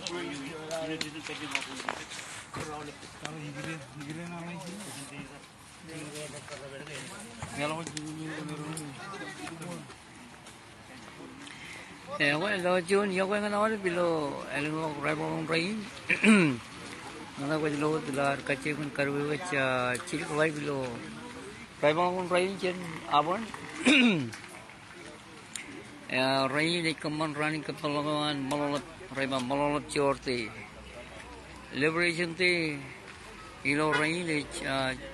Lo Juon yo kan awal bilo elmo rabong rain mana ko lo dilar kache kun karwe cha chil ko bilo rabong rain chen Auburn rain ni kaman running kapalagan Maloelap Maloelap Joor liberation te ilo rain ni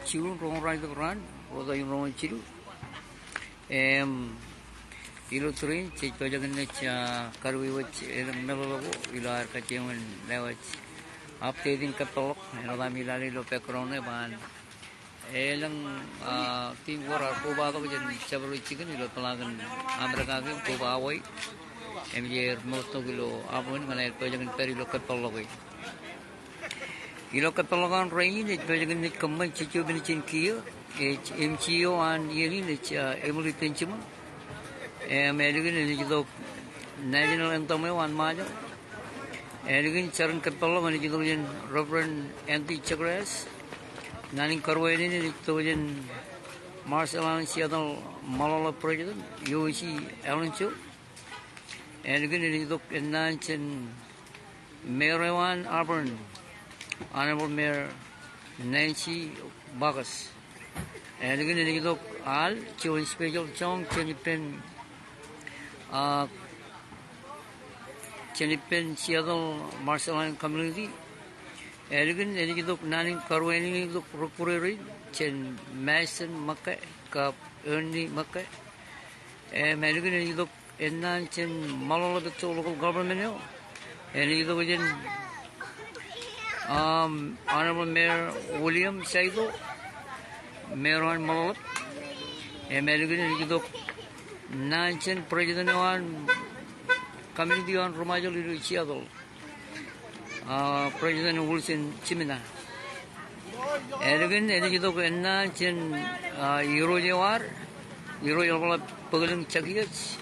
chiu rong rai ko ran o da yung rong chiu ilo turin cik jangan ni karwi wach Maloelap ilar kaceman lewat apte din kapalok elo da milali lo pekrone ban elang tim war ko ba ko jen chabro chicken ilo pelagan amerika ke ko ba wai emjer mosto kilo Auburn mana ko jangan peri lo kapalok ilo kapalogan rain ni ko jangan ni kamman chichu bin chin kiyo mco an yeli ni emuli tenchima American ni jito national anthem wan majo American charan kapalo mani jito jen Reverend anti chakras nani karwe ni jito jen Marshal and Seattle Maloelap president UC Alonso American ni jito nanchen Mayor wan Auburn Honorable Mayor Nancy Bagas American ni jito al chiwin special chong chenipen Chenipen Seattle Marshall community. Erigan Eligidok Naning Karweni look Rukuri, Chen Mason Maka, Kap Ernie Maka, American Eligidok Enan Chen Maloelap local government, and Eligidok Honorable Mayor William Saido, Maron Maloelap, American Eligidok Nanchen President one community on Romajol Seattle President Wilson Chimina Erigan Edigido Nanchen Euro Jawar Euro Pagaling Chakiats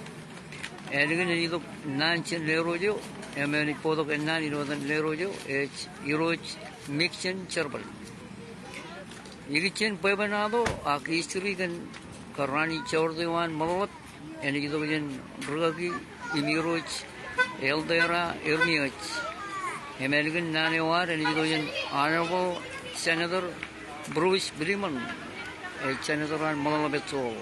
Erigan Edigido Nanchen Lerojo Emeni Podok and Nani Northern Lerojo Euro Mixen Cherbal Yigichen Pebanado Aki can Karani Chordewan Maloelap and it is Rugagi, Imiroch, Eldera, Ermioch, American Nanewar, and it is Honorable Senator Bruce Bremen, a senator and Maloelap,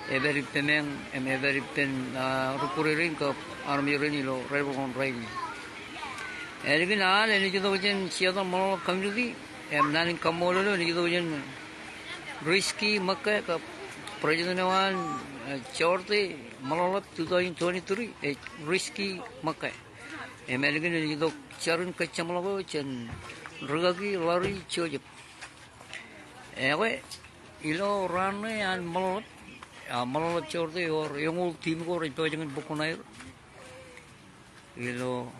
a very pemeng, and a very pen Rukuring of Armej Rebel Rain. Erigan Al, and it is Seattle Maloelap community, and Nanin Kamolol, and it is Risky Maka, President one. Chorte Maloelap 2023 a risky Makai American Dok Charan Kachamalo and Rugagi Lari Chojip Ewe Ilo Rane and Maloelap Chorte or young old team go reporting in Bukonair Ilo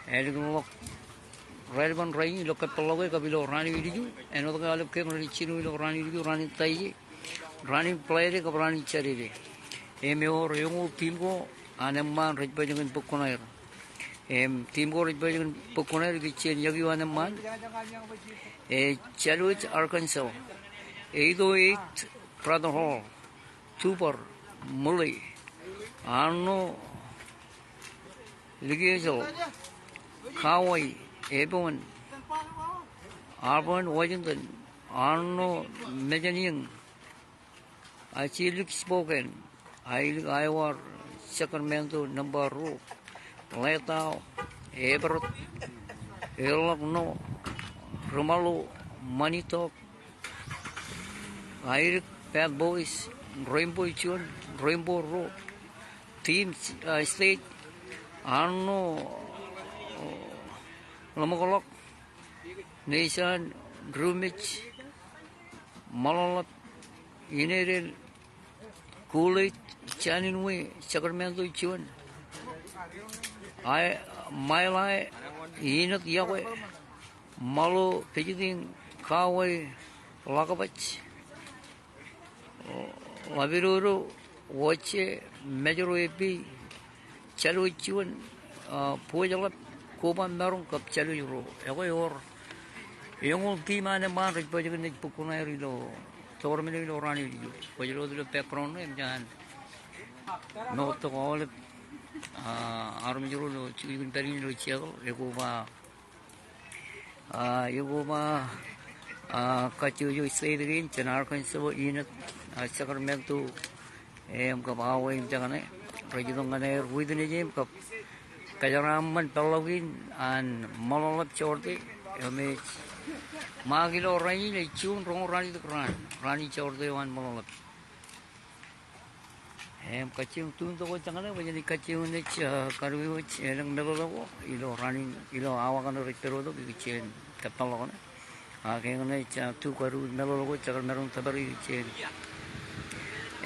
Edigan Redban Rain look at Paloga below Rani Vidu and other Gallup came Richino Rani Rani Tai running play of running charity. Emeo Young Timgo and a man reporting in Pukonair. Timgo reporting in Pukonair, which in Yagu and a man. A Chalwich, Arkansas. 808 Prado Hall. Tupper, Mully. Arno Ligazel. Kawaii, Ebon. Auburn, Washington. Arno Majanian. I look spoken. I war Sacramento number row. Letao, Eberot, Lelok no, Romalo, Manito, Iric, Bad Boys, Rainbow Juon, Rainbow Road, Team State, Arno, Lamakolok, Nation, Drumich, Maloelap, United, Coolidge, Chaninway, Sacramento, Juon. My lie, Inat Yahweh, Malo, Pigeting, Kawai, Lakabach, Laviruro, Wache, Majuro AP, Chalu Juon, Pojalap kuban maron kap chaluro. Ego yor yung ultima naman rin pa dyan nagpupunay rilo. Torme rilo rani rilo. Pajalo dilo background na yan. Noto ko aolep armej lo chikin tarin lo chiado. Ego ba kacu yo isay rin chanar kan sabo inat Sacramento kap away jangan Rajidong ganay ruido ni jem kap kojeraman pelawin an Maloelap chorde eme magilo rani le Juon rong rani tu rani chorde wan Maloelap kacung tun to jangan apa jadi kacung ni karu eleng melolo ilo rani ilo awakan rekero to kicen kapal kan kaya ni tu karu melolo cakar merong tabari kicen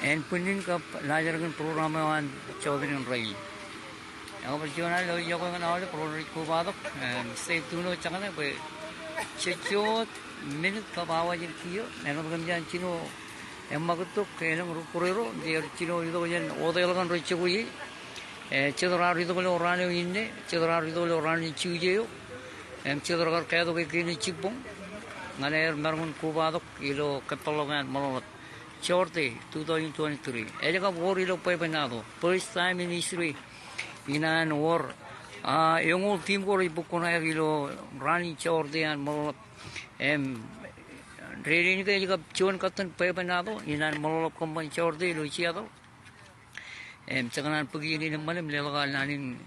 and punin kap lajarkan program wan chaudhary rai ako perjuangan lo yo kan awal program ko badok say tuno changana be chechot minute ka bawa jin kiyo meron gamjan chino emmagutok kenang rupurero dia chino ido jen odelgan rochugui chedra rido lo rani inne chedra rido lo rani chujeyo chedra kaya do ke ni chipong ngane meron ko badok ilo kapalogan Maloelap Chorde 2023. Ella war ilo pa penado. First time in history inan war. Yung ultim ko rin bukuna ilo rani Chorde and Maloelap. Ready ni kayo Juon katan pa penado inan Maloelap kumpan Chorde ilo siado. Sakanan pagini naman Lelok nanin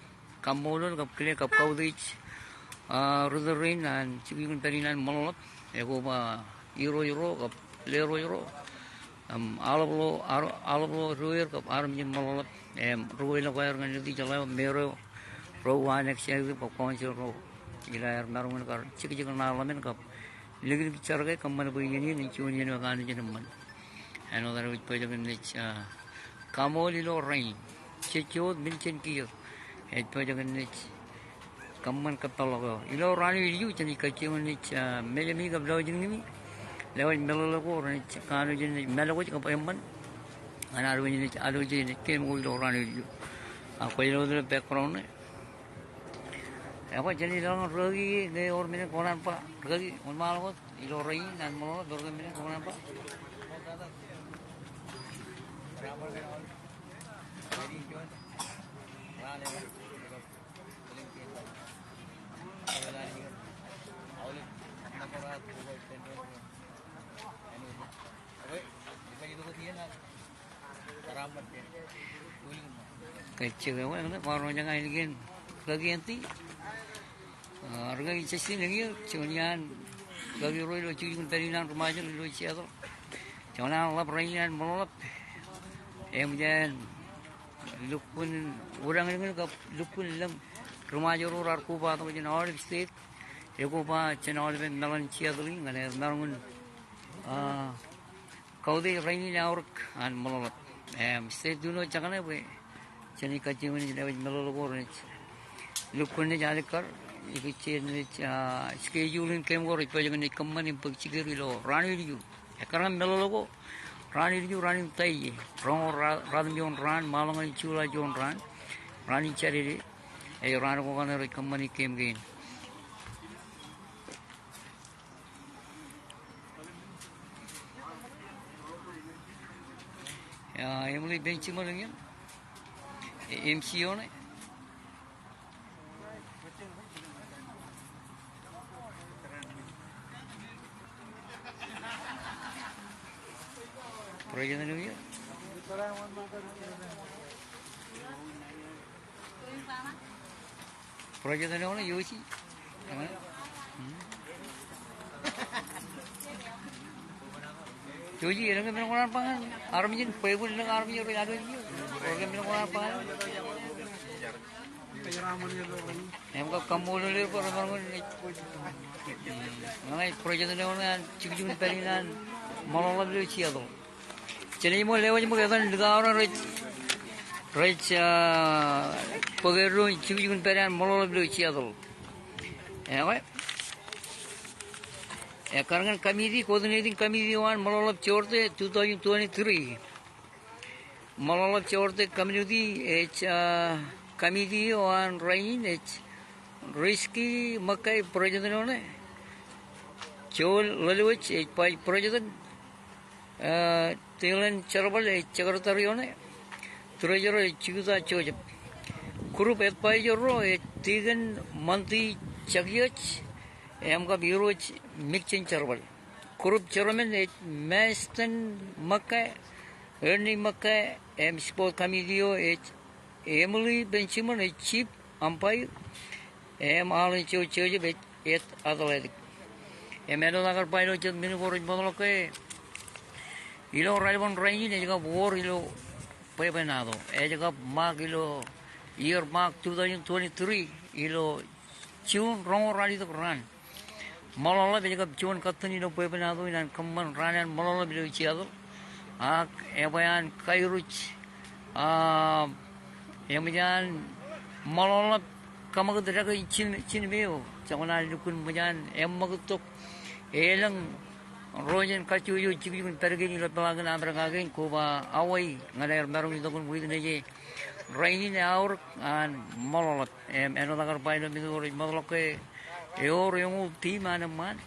kamolol kap kile kap kaudich. Ruderin and chibing tarinan Maloelap. Ego ba euro kap lero. Alablo ruir kap armej Maloelap ruir la kaya ngan di jala mero rowan exchange kap konsil ro ila maron kar chik na lamen kap legi charge kamman buyini ni chuni no kan jenman another with pajagan ni kamolol lo rain chechot minchen kiyo et pajagan ni kamman kapalo ilo rani yu chani kachun ni melemi kap lojing ni lewat Maloelap ko orang kanu jenis Maloelap ko payamban, anak alu jenis kem orang itu, aku jadi orang background ni, aku jadi orang ragi ni orang mana koran pa ragi orang Maloelap ilo ragi dan Maloelap orang mana koran pa. Kecil awak nak maron jangan lagi nanti harga cacing lagi cuman lagi roi lo cuci tarinan remaja lo siapa jangan lap rayan Maloelap jangan lukun orang ini kap lukun lam remaja ro arku ba tu jangan aolep state ego ba jangan aolep melan siapa lagi ngane marun kau deh rayan awak an Maloelap state dulu jangan apa Chani kacung ni lewat Maloelap orang lukun ni jadi kar ikut ni scheduling kem ko ripa jangan ni kamman ni pagchikir ilo rani riu karena Maloelap ko rani riu rani tay rong radam Juon ran malangan chula Juon rani cari rani ko kan ri kamman ni kem gain yang mulai benci malangnya MCO ni proyek ni ya proyek ni orang Yosi Joji orang yang orang pangan armej paypun orang armej orang ada ni orang yang orang pangan Emang kamolol le orang ni mana proyek ni orang cuci tarinan Maloelap le siapa jadi mau lewat mau kan negara rich pagero cuci tarinan Maloelap le siapa karena kami coordinating kami wan Maloelap Chorde 2023 Maloelap Chorde community committee on rain, it's risky Mackay president on it. Joor Lelok, it's by president. Tilan Cherable, it's secretary on it. Treasurer, Chusa Chojap. Group at Majuro, it's Tigan Monty Chagyach, Amga Bureau, mixing Cherable. Group chairman, it's Maston Mackay, Ernie Mackay, Sport Committee, it's Emily Benjamin, a chief umpire, Alan Church at Athletic. A Maloelap pilot, Minimum Maloelap. Rival rain, and you got war, Pepenado, and you got Mark, year mark 2023, Juon, wrong rally the run. Maloelap, you got Juon Catanino, Pepenado, and common run and Maloelap with each other. Ebayan, Kairuch, Yamijan, Maloelap, Kamaga the Raka Chinveo, Chamana Lukun Majan, Emagutok, Elang, Rojan Kachu, Chicken, Targin, Lapagan, Abragagan, Kuba, Away, Nader Maron, with the raining hour and Maloelap, and another pilot, Maloelap, your young team and a man.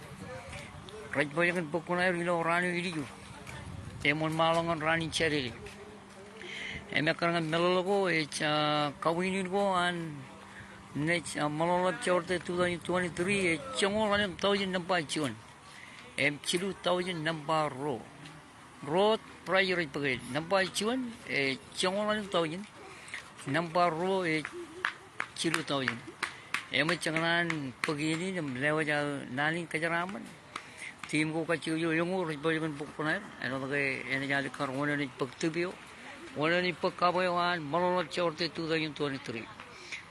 Right boy, Pokuna, running with you. Emon Malong running charity. Emakan Melogo, it's Kawinigo and next Maloelap Chorte 2023, a Chamol 1,000 number Juon. Chilu 1,000 number row. Road priority brigade. Number Juon, a Chamol 1,000 number row, a Chilu 1,000. Emachangan Pagini, Levaja Nani Kajaraman. Team go catch you, young Republican Pokuna, another energy car, one in Poctubio, one in Pocaboy, and Maloelap Chorte 2023.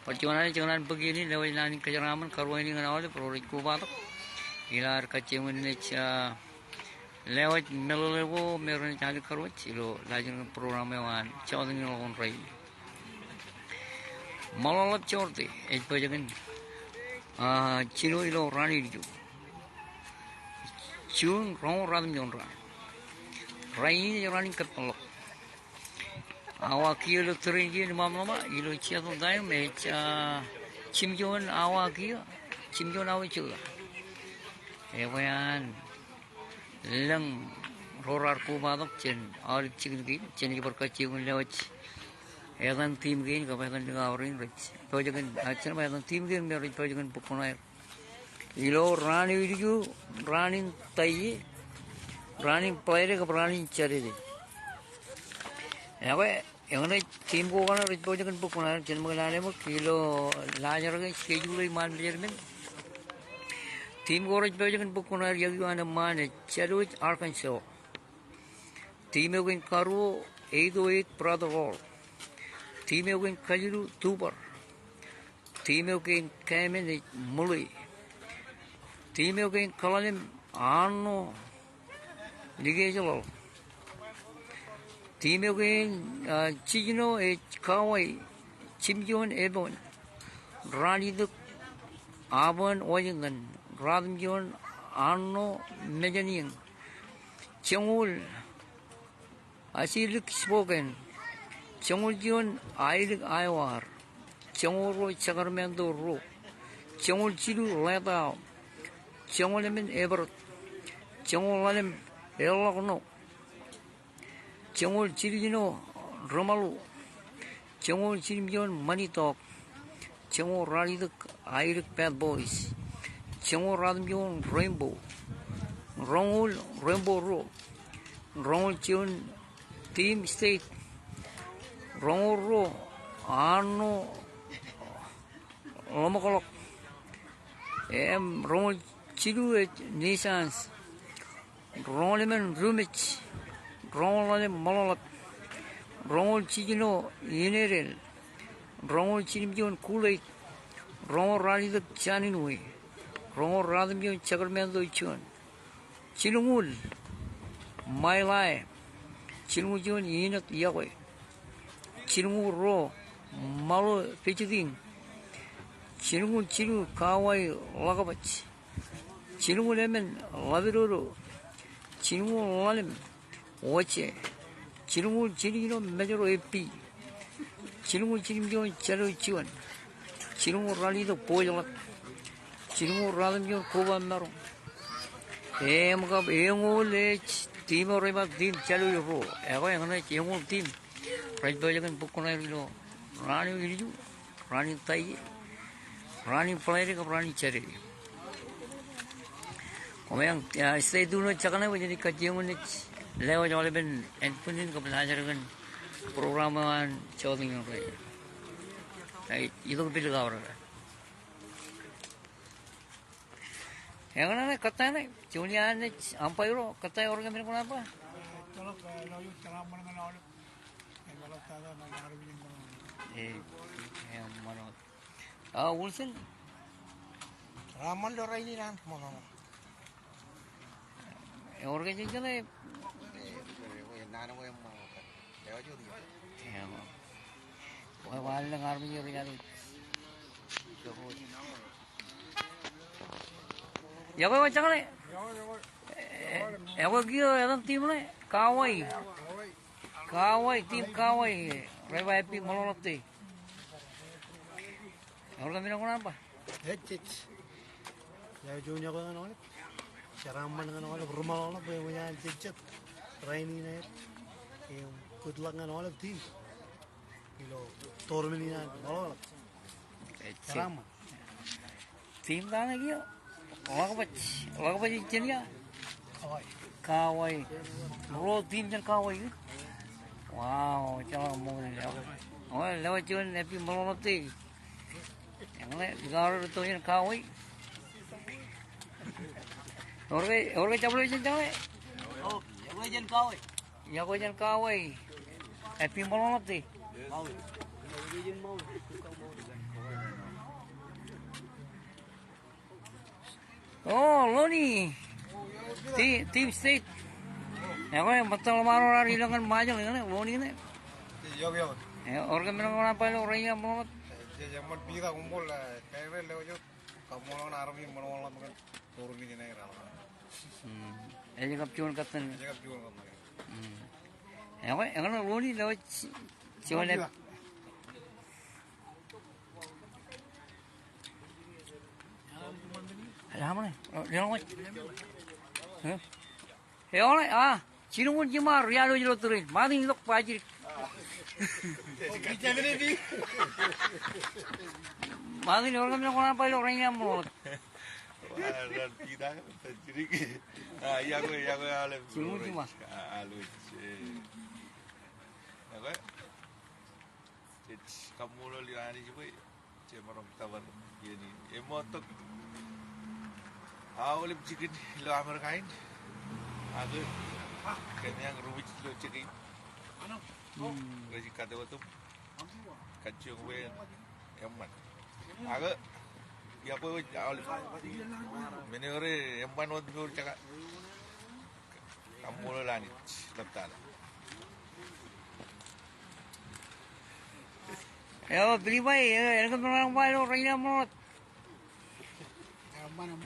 But Joan Pagini, Levajan Kajaraman, Carwani and Aolep, or Kubata, Ilar Kachimunich, Lewat Maloelap, Maron Carwach, Lajan program and Chosen on rain. Maloelap Chorte, a Pajagan, Chino running you. Juon wrong rather than rain running kepelok. Awa kilo 3 mama, you chill dime, it's Chimjon awa kia, Chimjon awa chula. Evan Lung Rorar Kumadok Chen, all chicken game, Chenny Percachi will watch. Evan team game, Gavan our in rich. Pojagan, Achen, team game, married Pojagan Pukuna. Running with you, running Tai, running player, running charity. Anyway, young team go on a Republican Pukuna, General Kilo, larger schedule management. Team go Republican Pukuna, Yagu and a man at Chadwick, Arkansas. Team in Karu, 808 Brother Hall. Team in Kajuru, Tuber. Team in Kamen, Mully. Team in Kalanim, Arno, Ligajalo. Team in Chino, a Kawai, Chimjon Ebon, Rani the Auburn, Washington, Radamjon, Arno, Majanian, Changul, Asilik spoken, Changuljon, Ilik Iwar, Changuro, Sacramento Ro, Changul Chilu, Leta. Changolamin ever Changolam Lelok, Changol Chirino, Romalu, Changol Chimjon Money Talk, Changol Rally the Iric Bad Boys, Changol Radamjon Rainbow, Rongol Rainbow Row, Rongol Chun Team State, Rongol Row, Arno Lomokolok, Rongol Chilu at Nissan's Roliman Rumich, Rolim Maloelap, Rongol Chino Ineril, Rongol Chimjon Kool-Aid, Rongol Rally the Chaninui, Rongol Radamjon Sacramento Chun, Chinungul, My Lai, Chinujon Yinat Yahweh, Chinungu Ro, Malo Pichidin, Chinungu Chinu Kawai Lagabach. Chinu lemon, Lavidoro, Chinu lim, Wache, Chinu Chino, Majuro AP, Ceremonial Juon calo Juon. Ceremonial rally do kojeraman. Ceremonial rally do kobellok. Aolep tim orang tim calo yo. Yang mana yang tim. Right bajakan bukan itu. Rani itu, rani tai, rani pelari ke rani cari. Kau yang istilah dulu cakap ni jadi kajian ni lewat jalan ben endpunin ke belajar kan programan coding orang. Itu pilih kau orang. Yang mana kata ni, cuma ni apa itu kata orang yang mana apa? Kalau lalu Ceremonial dengan aolep, kalau tak ada nak armej Yang maron. Ulsen? Ceremonial orang ini kan, mana? Orang yang jadi Nana yang mau, lewat juga. Wala ng army yung rin. Yawa macam ni. Yawa gyo, yang tim ni. Kawai. Tim kawai. Reba happy Maloelap ti. Orang kami nak apa? Hecit. Ya Juon ko ng aolep. Ceremonial dengan aolep, rumah aolep yang punya hecit. Rainy na yung good luck ng aolep team. Ilo tormini na Maloelap. Ceremonial. Tim ka na gyo. Wala ka pa dyan niya. Kawai. Bro, tim dyan kawai. Wow, cakap mo nila. Oh, lewat Juon happy Maloelap ti. Yang ni, digaw ito yan kawai. Orang cabut dyan cakap. Oh, yang kau. Yago dyan kawai. Happy Maloelap ti. Oh, Loni. Team state. Ako yung batang lamaro na rilangan majang ni Loni ni. Yo. Orang minang apa lo orang yang mau. Yang mau pilih kumpul lah. Kayaknya lewat kamolol armej Maloelap kan turun ini naik rawa. Jadi kapcuan katan. Jaga Juon kan. Ako Loni lewat Juon. Ada apa ni? Lelok. Orang Ceremonial jimor rialo jilo turin. Mati lok pajir. Mati orang kami nak apa orang yang mau. Dan kita jadi yang aolep Ceremonial jimor. alus apa kamolol yang ini juga jimor tawar ini emotok aolep chicken lo amar kain agak kayaknya rumit lo chicken gaji kata waktu kacung gue eman agak ya apa aolep menore eman waktu gue cakap kamolol lanit lepas Yo, beli bayi. Yang kami orang bayi lo orang yang mau.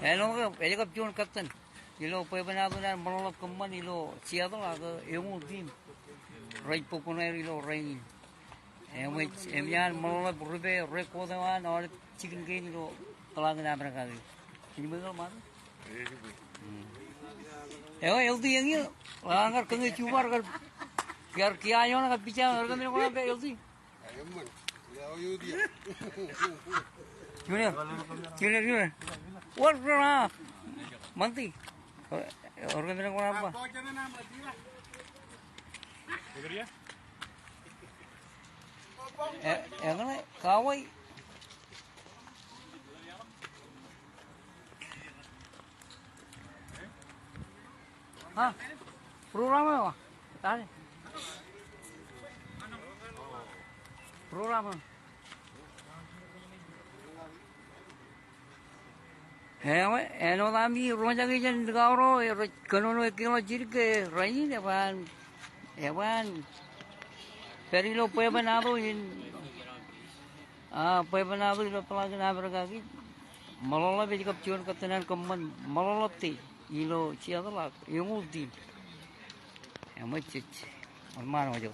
Ele kapcuan katan. Ilo pay banado na Maloelap kaman ilo siya to aga yung team. Right po kuno ilo rain. Yan Maloelap ribe rekodawan or chicken gain ilo talang na mereka. Ini betul mana? LD yang ini langar kena cumar kan. Biar kiayo na kapicha orang kami orang be LD. Junior. What na? Manti. Orang bilang apa? Yang mana? Kawai. Hah? Program apa? Tadi. Program. Eno kami rumah jaga jen gauro kanono kilo jirke rain evan perilo puede banado puede banado lo pelagi na berkaki Maloelap jadi kapcuan katanan kaman Maloelap ti ilo siapa lah yang ulti yang macet mana aja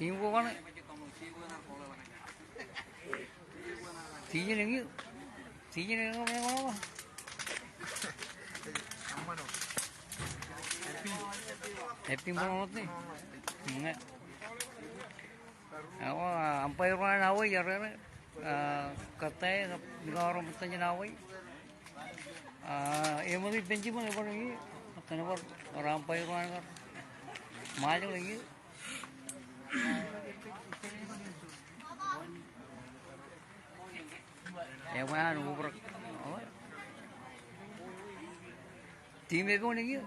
Tim ko kan. Tinya nengi. Tinya nengi apa? Happy banget nih. Enggak. Aku sampai rumah nawai ya rere. Katanya dengan orang bertanya nawai. Yang mau benci mana orang ini? Kenapa orang sampai rumah kan? Maju lagi. Yang mana ngumpul? Tim itu nih.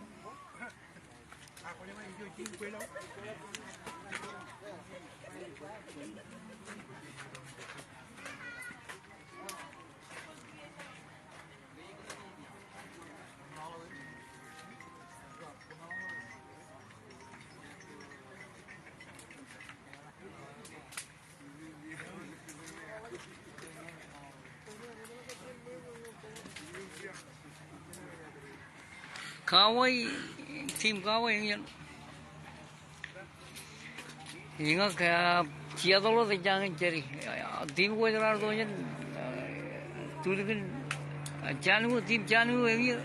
Kawai tim kawai yang ingat kayak cia dulu jangan cari tim gue terlalu banyak tulisan tim chanu yang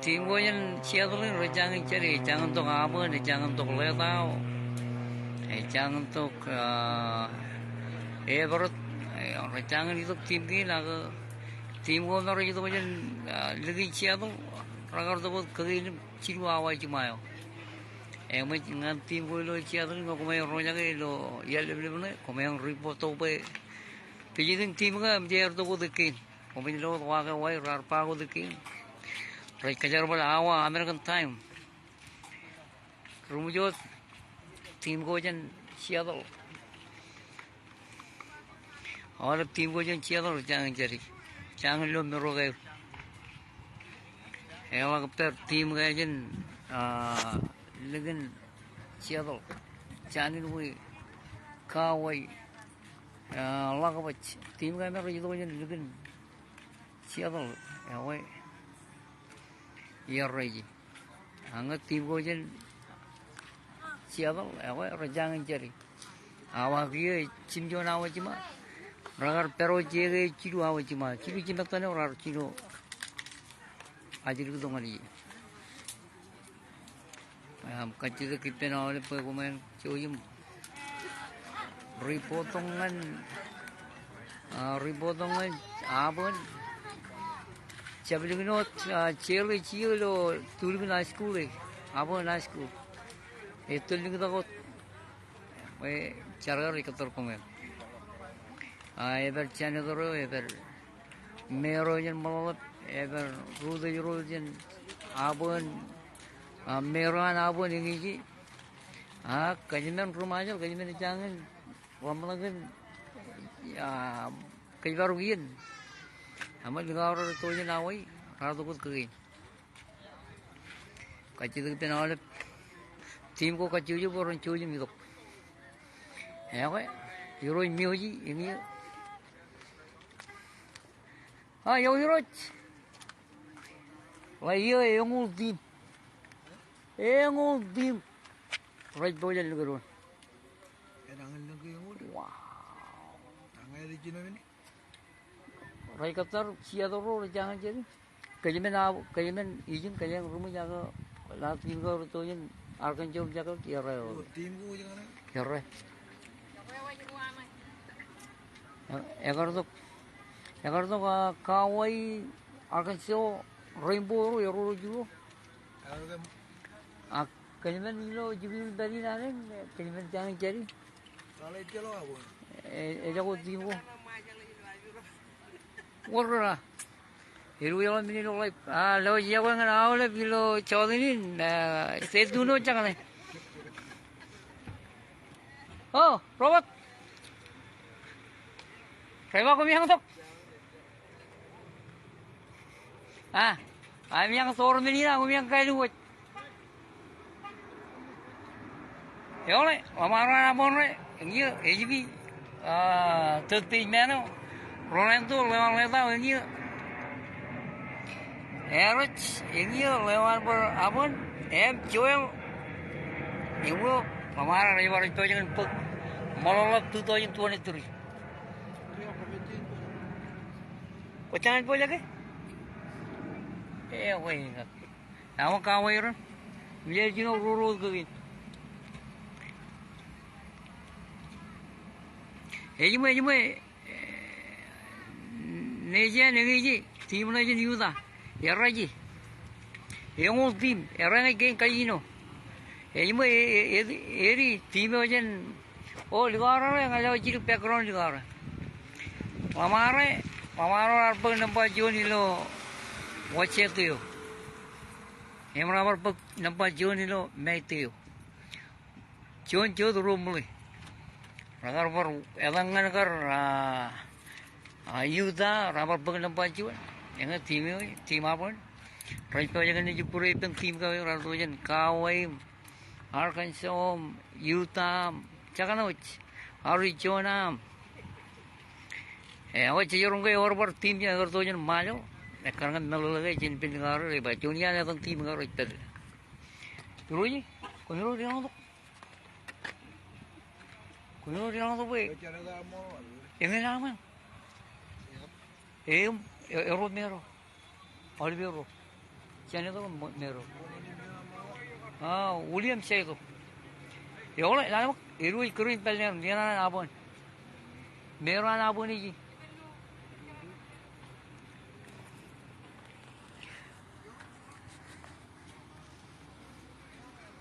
tim gue yang cia dulu jangan cari jangan untuk apa jangan untuk letau jangan untuk berat jangan itu tim kita tim ko meron itu macam lagi siapa ragar tu buat kerja ciru awal cuma yo. Macam tim ko lo siapa ni ko main orang jaga lo ya lebih mana ko main report tu pe. Jadi tim ka dia tu ko dekin. Ko main lo waga wai rar pa ko dekin. Rai kejar bala awa American time. Rumujot tim ko jan siapa. Orang tim ko jan siapa jangan cari. Jangan lo merogai. Ewa kapter tim kajen legen siapa? Jangan lupa kawai lakabat tim kajen merogai itu kajen legen siapa? Ewa iya raji. Angat tim kajen siapa? Ewa jangan cari. Awak dia cimjon awak cuma. Ragar pero jege ciru awa cima tane orar ciru ajir ku dongali kacir kita na oleh pemain coyum ripotongan Auburn cabling cielo tulung na school Auburn na school itu lagi takut cara ikator pemain ever Chanadoro, ever Meroyan Maloelap, ever Rudayan Auburn, Maron Auburn ini. Kajian rumah aja, kajian jangan, wamalagan, kajian amat juga orang tu je nawai, ratu kot kering. Kajian kita nawai, tim ko kajian je orang cuci mikop. Ya kau, Euro mioji ini. Yo hirot. Layo yung ultim. Right boy lang garo. Kailangan lang yung ulo. Wow. Tangay rin yun ini. Right kaptar siya doro jangan jadi. Kajian izin kajian rumah jaga lahat tim ko to yan arkan job jaga kira. Tim ko jangan. Kira. Egar tu kawai akan sio rainbow ro juo. Kajian lo jubil dari nane kajian jangan cari. Kalau itu lo apa? Jago tim ko. Warra. Hiru yang mini lo like lo jago ngan aolep lo chaudini seduno jangan. Oh, Robert. Kaya ko miyang tok. Miyang sor menina, miyang kaya luwat. Yole, maron re. Ngi, ejibi, third page mano. Ronaldo lewat ini. Erich ini lewat Auburn. Joel. Ibu kemarin rival itu jangan pek. Maloelap 2023. Kocang po lagi? Wait. Nama kawai ron. Bila jino ruru gawin. Jumpa. Neja nengi tim naja niuda. Yaraji. Yang tim erana geng kajino. Jumpa eri tim aja. Oh ligara yang ada wajib background ligara. Mamaro arpag nampak Juon ilo wacet tu yo. Emang arpag nampak Juon ilo mai tu yo. Juon tu rumuli. Ragar par elangan kar ayuda rabar pag nampak Juon. Yang tim apa? Raja jangan ni jupur itu tim kau yang raja jangan kawai Arkansas, Utah, cakap Arizona. Awak cenderung ke orang tim yang agar tu jangan malu. Karena Maloelap jen pendengar reba. Junia ni kan tim agar itu. Dulu ni, kau dia orang tu. Kau dia orang tu boleh. Yang ni nama. Euro mero. Olivero. Jangan tu mero. William saya tu. Euro, nama Euro ikurin pelan dia na Auburn. Mero na Auburn ni.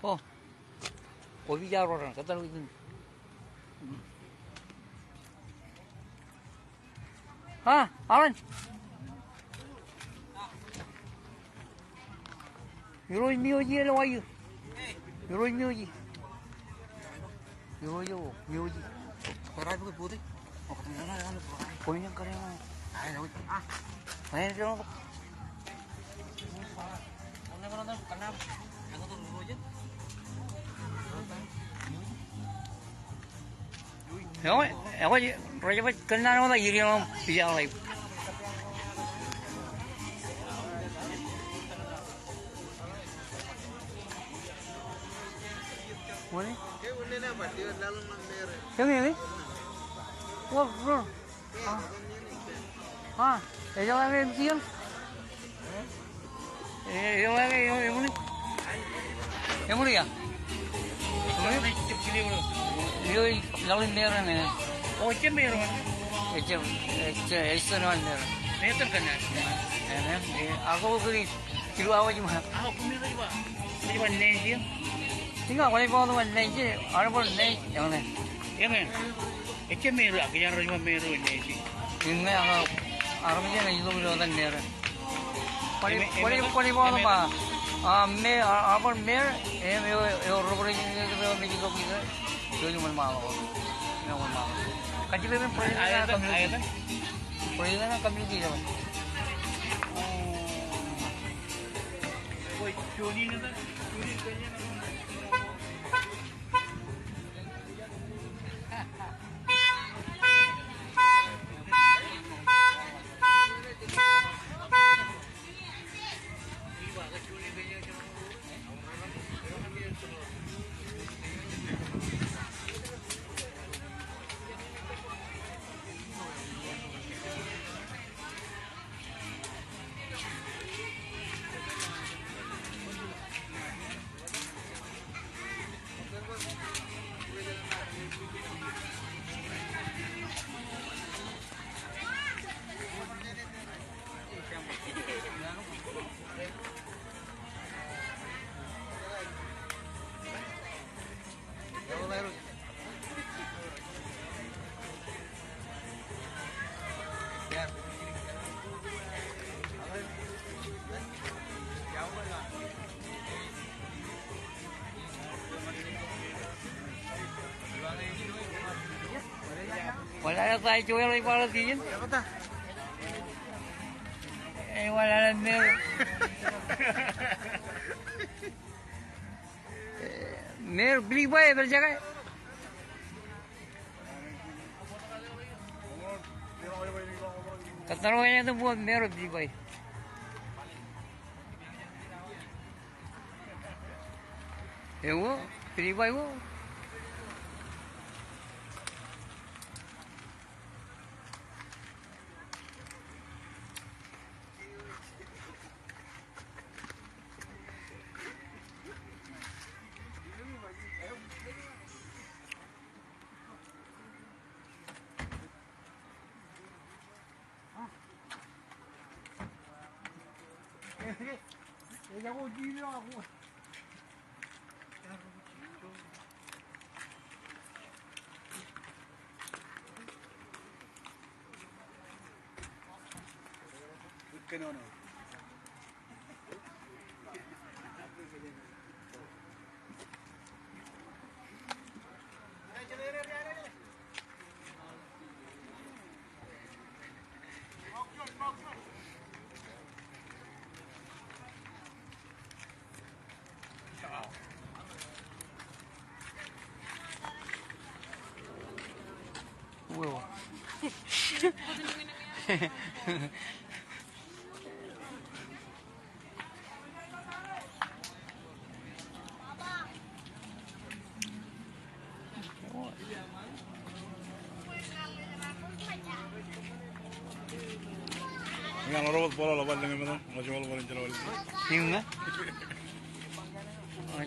Oh, kopi jar orang kata lu itu. Alan. Euro mioji le wayu. Euro mioji. Euro mioji. Korai tu putih. Oh, ketemu kan lu. Kau yang kau yang. Ayo, main dulu. Mana kenapa? Aku tu dulu je. Aku raja kenal orang iri orang pijak lagi. Mana? Yang ini? Wah, bro. Yang lagi mungkin. Yang lagi yang mana? Yang mana ya? Yo lalu merah ni. Oh, cem merah. Cem merah. Merah kan? Aku beli kilo awak cuma. Aku merah juga. Cuma nasi. Tinggal kalau bawa tu nasi, ada pun nasi yang mana? Yang mana? Cem merah. Yang cuma merah nasi. Tinggal aku armej ni itu beli orang merah. Kalau bawa tu apa? Auburn merah. Robert ini tu Mexico kita. Yo malo. Kacil kan perjalanan community naman. Oh, Juon na ta. Juon kanya na. Wala na tayo Joor ay para din. Apa dah? Wala na mer. Mer beli baik kerja kan? Kataroyan itu buat merah di bayi. Ewo, di bayi wo. Wow. Yang robot bola lawan dengan mana? Macam bola bola jalan. Ini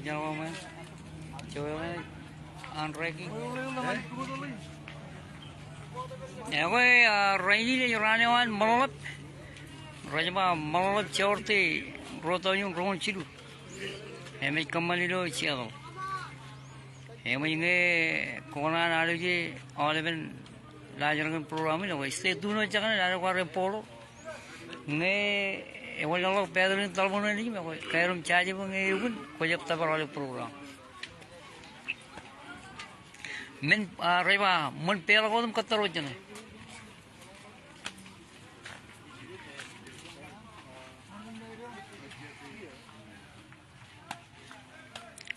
Jawa man. Jawa man. Unranking. Ya, gue Raini le jorane wan Maloelap. Rajma Maloelap chorte rotoyun ron chilu. Heme kamalilo chiado. Heme inge kona naluje aolep lajaran program ini. Iste duno jangan ada kuare polo. Nge Lelok pedalin talbon ini, me kairum caji pun ngeun kojak tabar oleh program. Men reba mun pela kodum kataro jane.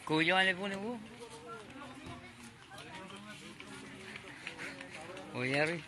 Kojane pun ibu. Oh yari.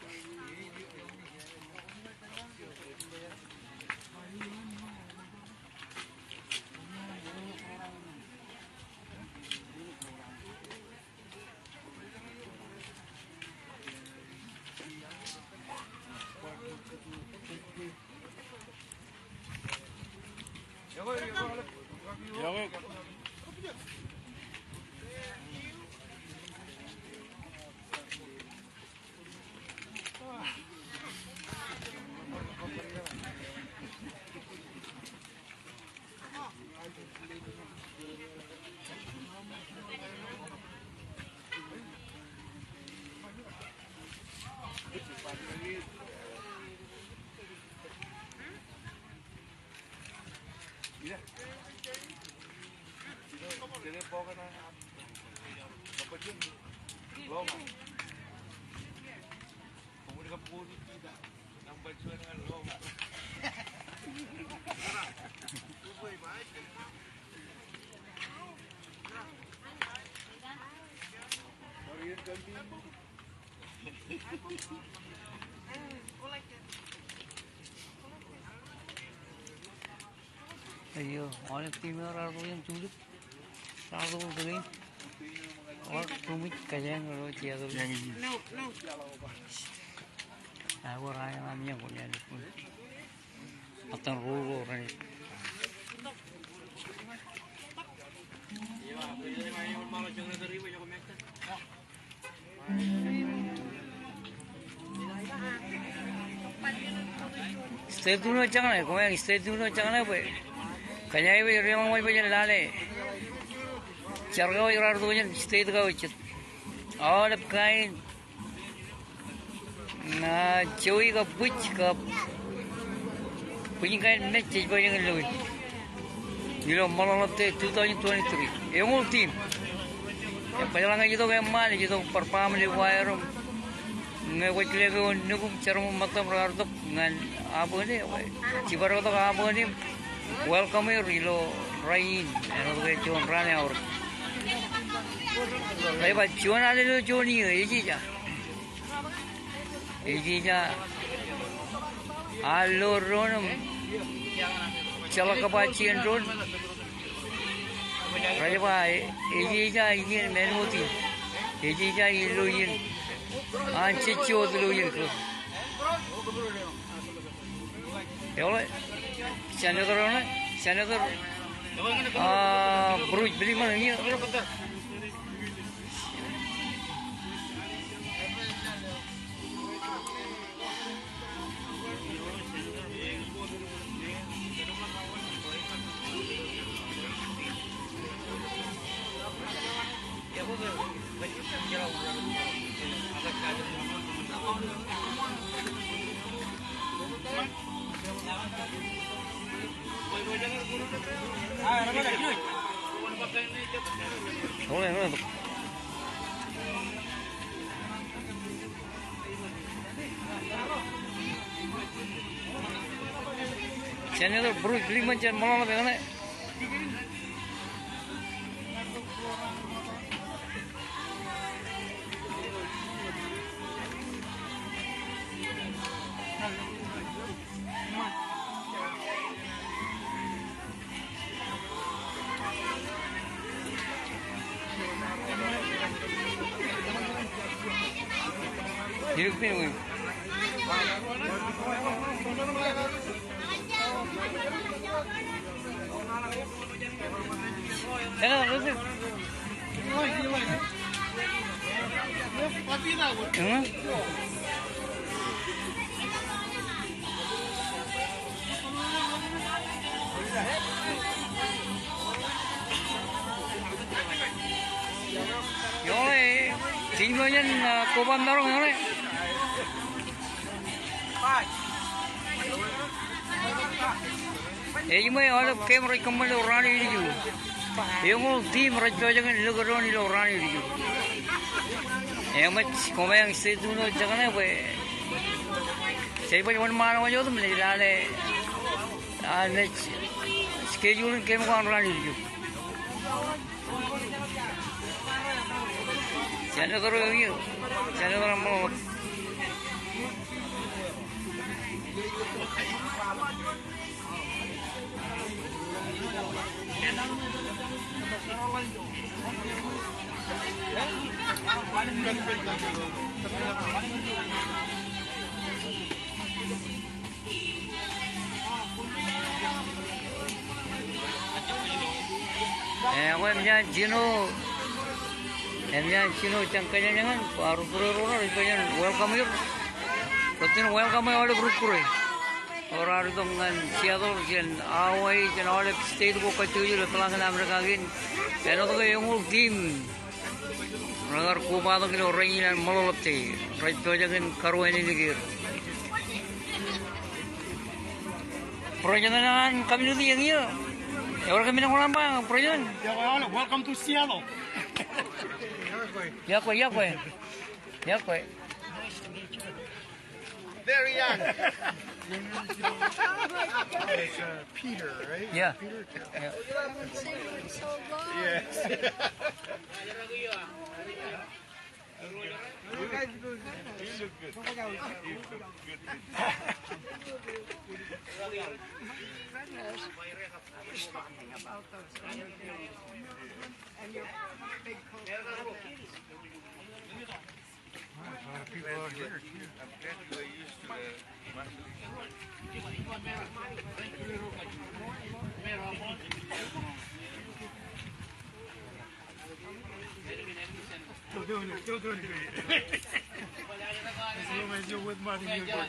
Ayo, oleh timur aku yang sulit, selalu begini. Oh, rumit kaya kalau dia tu. Aku raya namanya kau ni. Atau rugo orang. Stay dulu jangan, kau yang stay dulu jangan apa. Kanya ibu remang ibu jangan lale. Carga irar tu jangan stay tu kau icet. Aolep kain. Na cuy ka buch ka. Punya kain match ibu jangan lalu. Ini Maloelap 2023. Yang ultim. Yang perjalanan itu yang mana itu perform di wire. Ngewet lagi nunggu cara memakai berarti ngan apa ni? Cibaru tu apa ni? Welcome here, Ilo Rain. Ano to Juon rane aur. Ay ba Juon ale lo Juon ni eji ja. alur ron celaka pacian ron raja pa eja ini menuti eja iluin anchicho iluin ko eole senator bruj beli mana ni boleh. Channel tu baru beli macam malam apa kan? Hidup ni. Hello, listen. Yole, tinggal je koban dorong yole. Ejimai ada kamera kembali orang ini juga. Yang mau tim raja jangan luar ini orang ini juga. Yang macam komen setu no jangan apa. Saya pun mana mana macam tu melihat ada schedule kamera orang ini juga. Jangan karo ini, jangan karo mau. Aku macam Cino cangkanya jangan baru turun itu yang welcome here. Betul welcome ada berukure. Orang itu dengan siapa jen awai jen aolep state ko kacui le pelangan Amerika gin. Pero tu yang tim. Nagar kuba tu kilo orang ini Maloelap te. Raja jangan karuan ini gir. Perjalanan kami dulu yang ini. Orang kami nak orang apa? Perjalanan. Welcome to Seattle. Ya kue. Very young. It's Peter, right? Yeah. Peter. Yeah. Yes. You guys look good. You look good. Talking about those and your big coat. A lot of people out here. I'm glad you were used to the Still doing it great. As long as you're with money, you're good.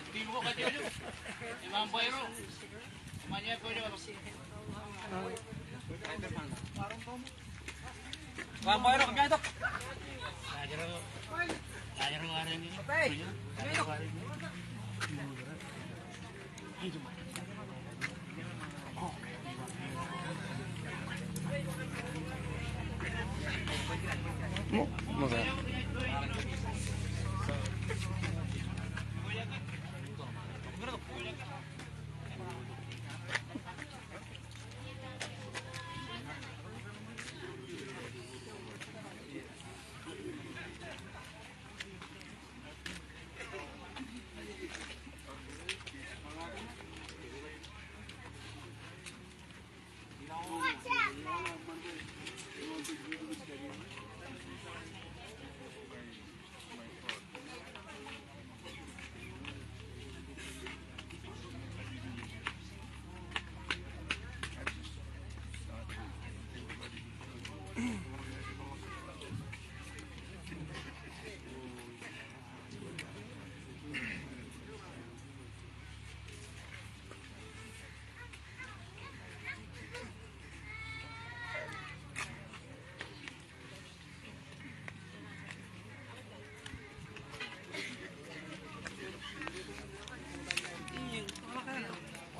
Masa.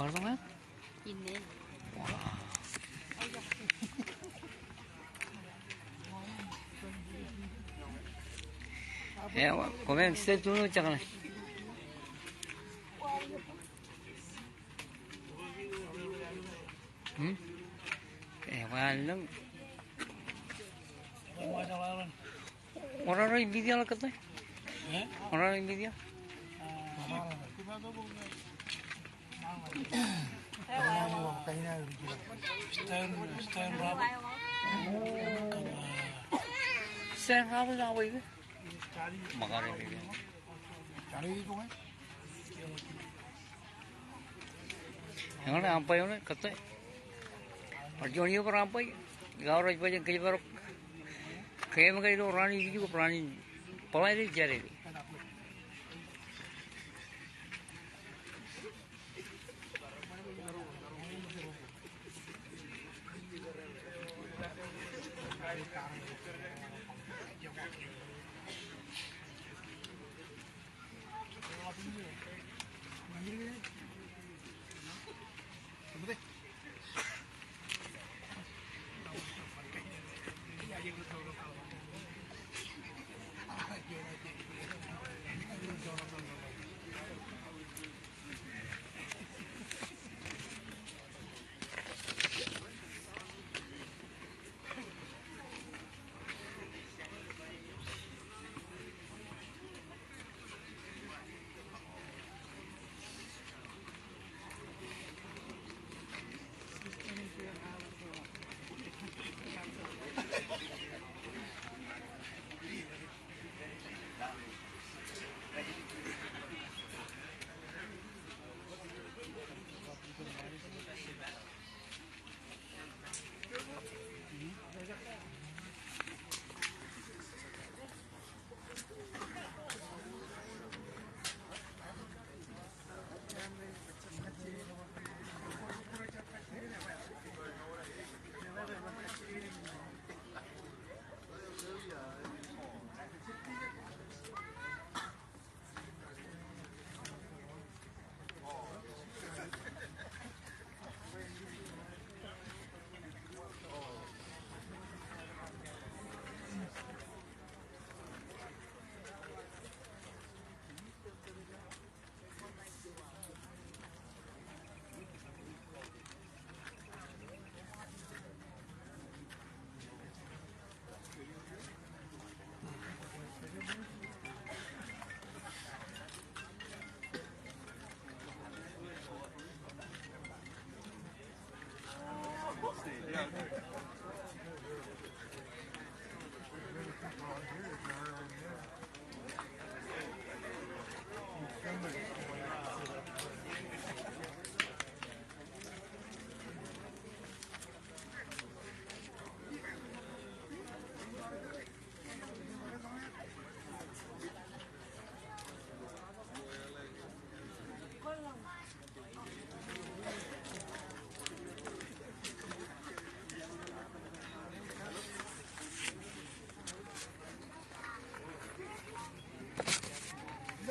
Marunong yan? Hindi. Kung stay tunod siya ka na. Walang. Orang yung video lang katay. Orang yung video. Sen hapon na ako yun. Makarinig yun. Yang mana ampai mana kata. Perjuangan itu rampai. Gaur aja banyak kerja baru. Kayak mereka itu orang ini juga perani. Pernah ini cari.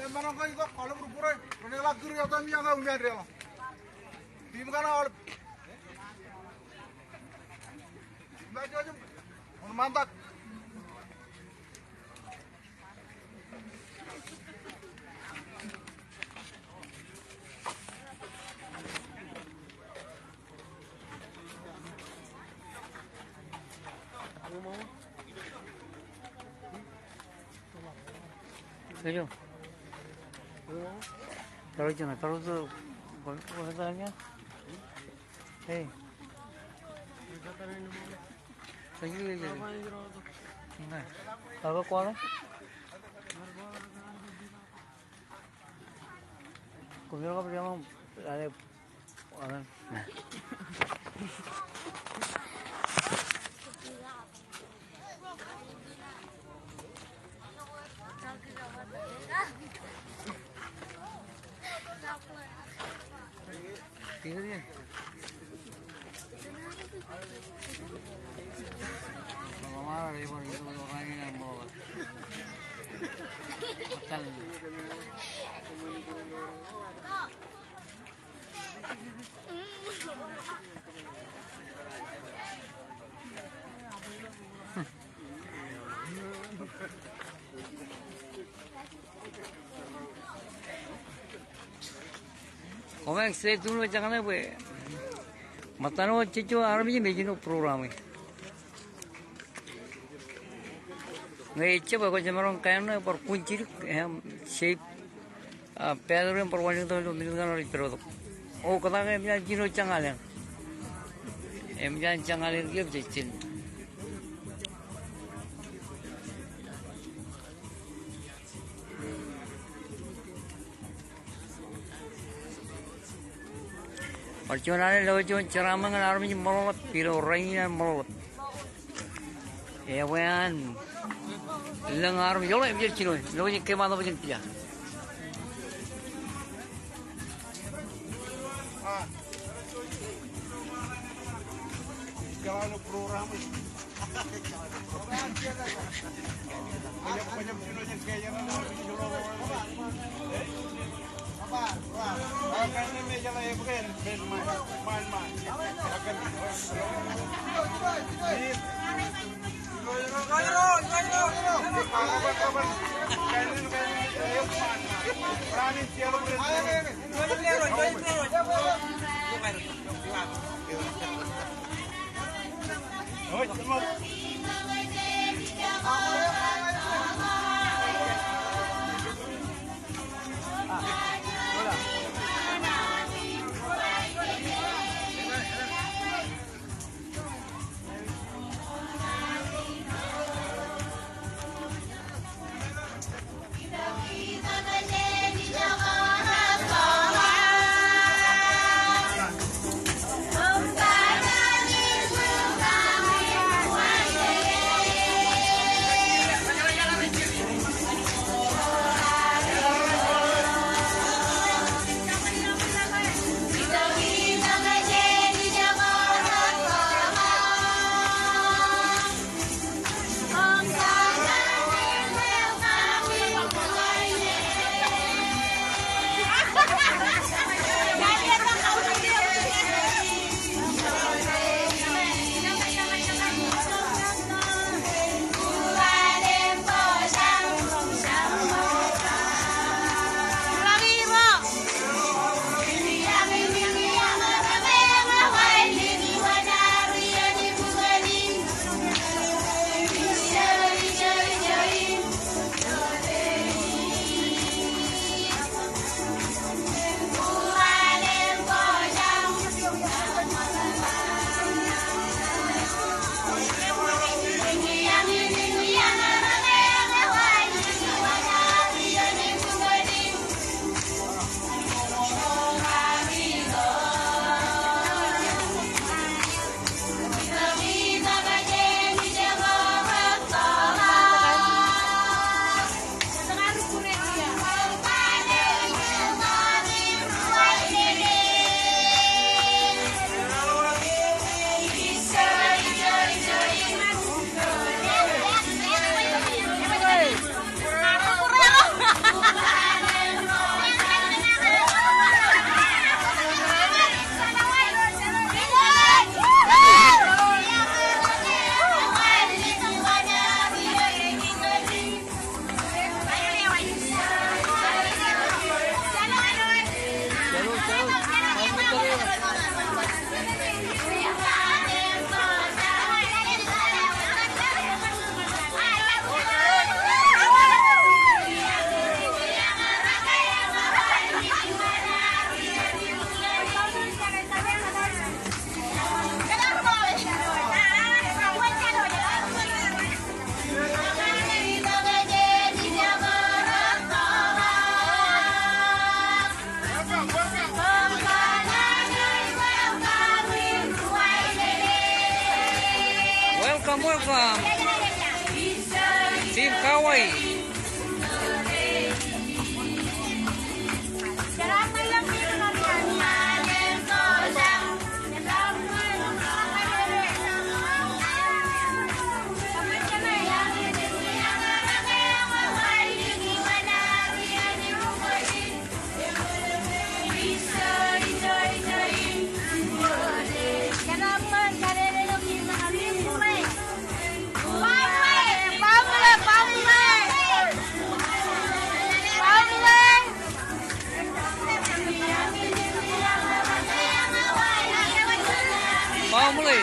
Maron kayo ko kalau berpura, mana lagi dia tahu yang kau biar dia. Di mana aolep. Baca aja. Mantap. Serio. Taruh je nak, taruh tu bahasanya. Hey. Lagi je. Nah, apa kuala? Kobellok apa dia mau ada orang. Nah. Tiga dia. Kalau marah dia pun itu orangnya yang mau makan. Komen stay dulu jangan apa. Matano cicu armej mejino program. Ngai coba ko jamaron kayaknya per kunci shape Pedro yang perwanjang tu milkan orang itu. Oh kata kan emang jino cangalan. Emang cangalan dia berjecin. Perjuangan lewat ceramah dengan armej Maloelap, piro orangnya Maloelap. Ewan, lengar armej jolah emang cino, lewatnya kemana macam dia. Jalan program ini. Banyak cino yang kaya Kayaknya meja lah yang main. Welcome. Team Kawaii. Mau mulai.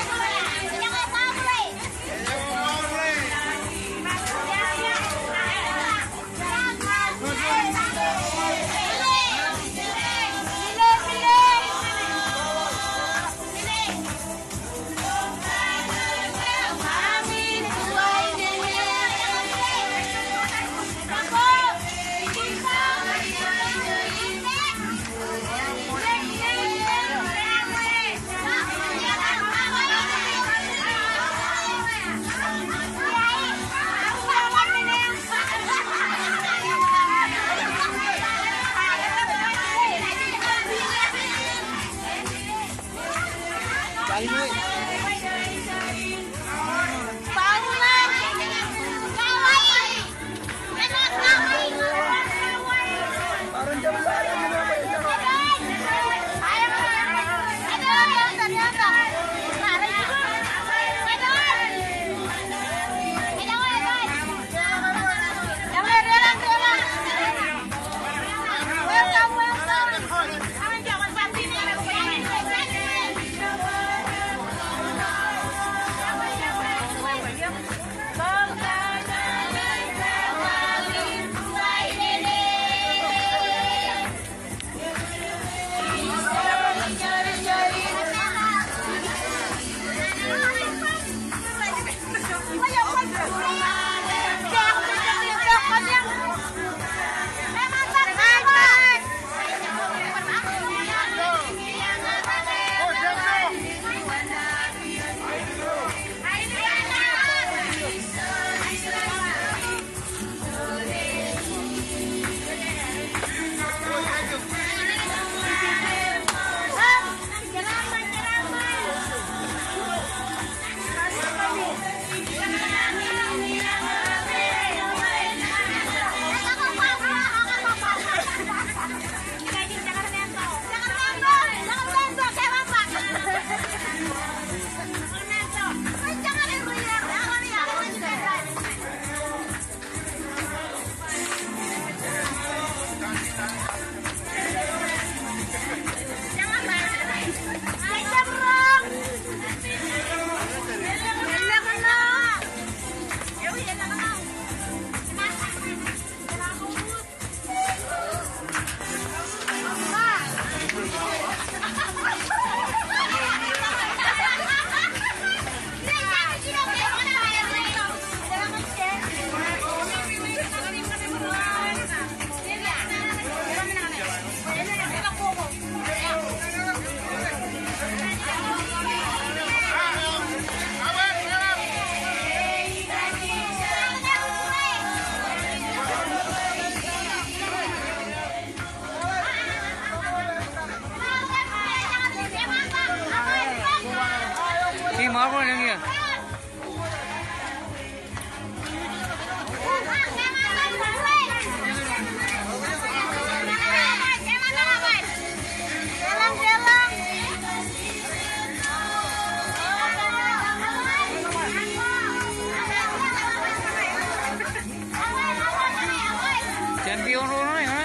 Maron yang ya. Champion orang ya.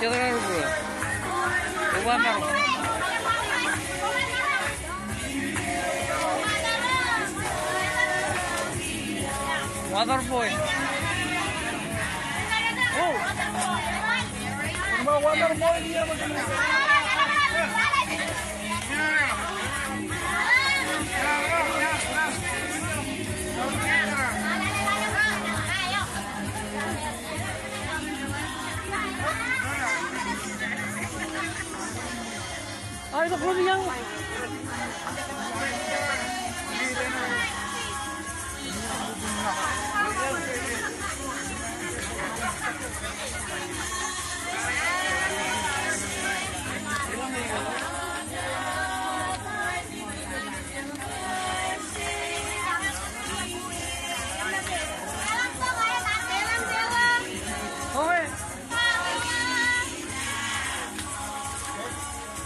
Jangan lupa. Coba maron. Water boy. Oh. Mau water boy dia bagaimana? Ah, itu belum yang.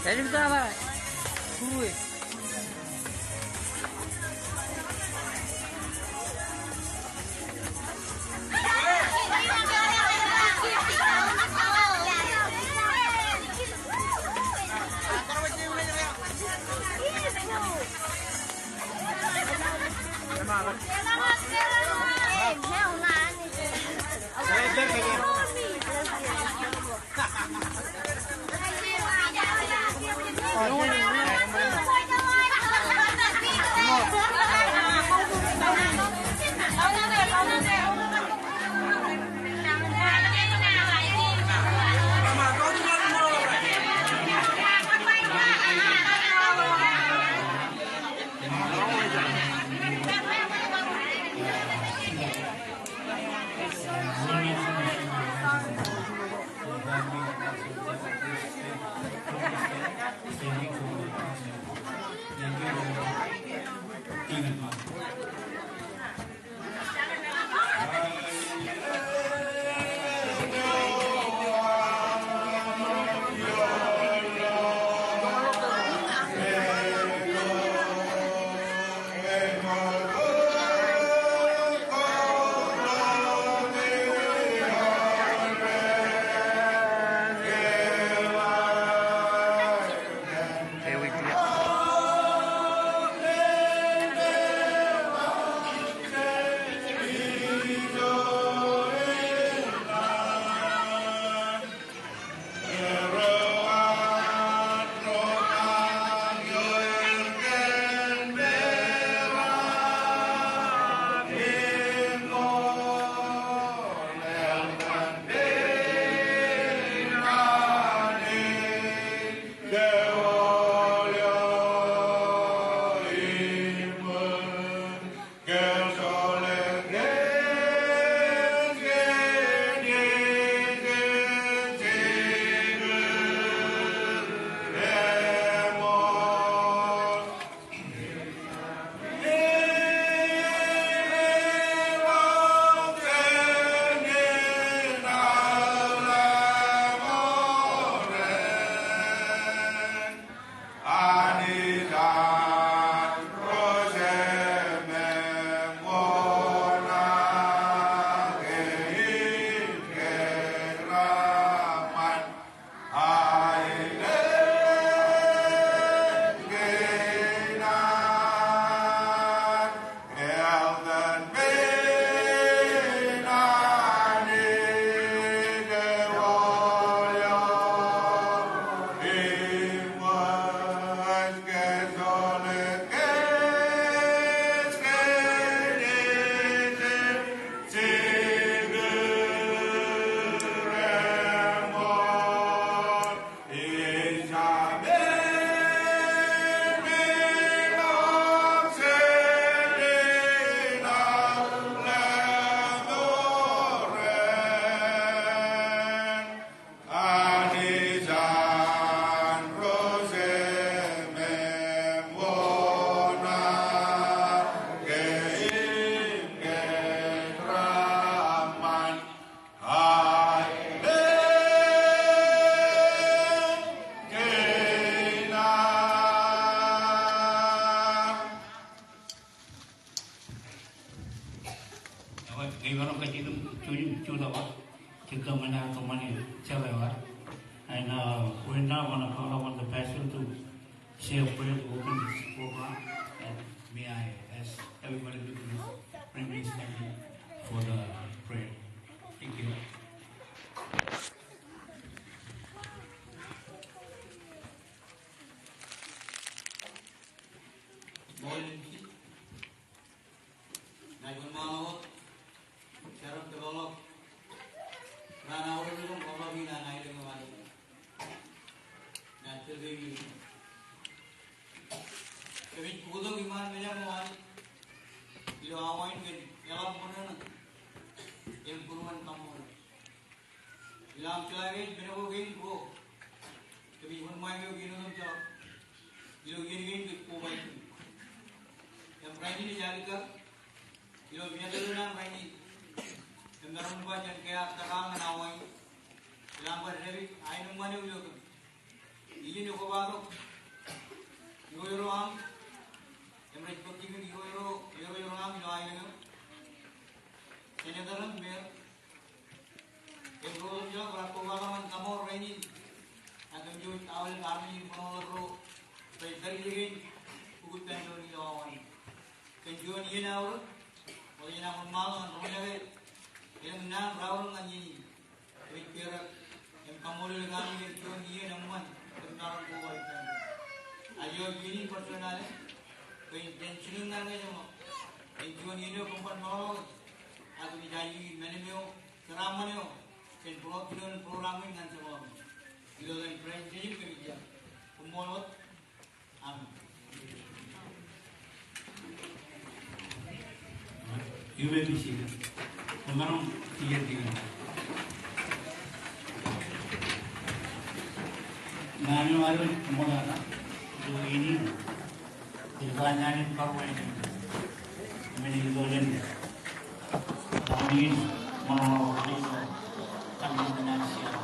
Tadi kita apa? Kue. And we now want to call upon the pastor to say a prayer to open this program. And may I ask everybody to bring this stand for the prayer. Thank you. Ini ko baru. Euro am. Emre poti ke euro am join dengan. Senegaran mer. Euro juga berapa kali kamor ini. Akan jual aolep armej maron. Baik dari lagi. Bukan pendor ni lawan. Juon ini awal. Boleh nak malu orang lagi. Yang nak rawon lagi. Baik perak. Yang kamolol kami Juon ini namun. Tentang kuat. Ayo gini personal. Kau tension nggak cuma. Juon ini kumpulan malu. Aku dijadi manajemen Ceremonial. Ken program ini nanti malam. Itu kan presiden kerja. Kumpulan. Amin. You may be seated. Maron, here again. Maloelap mula do ini dibanyarin kawan ini. Meninggalkan kami menolak kami menasihat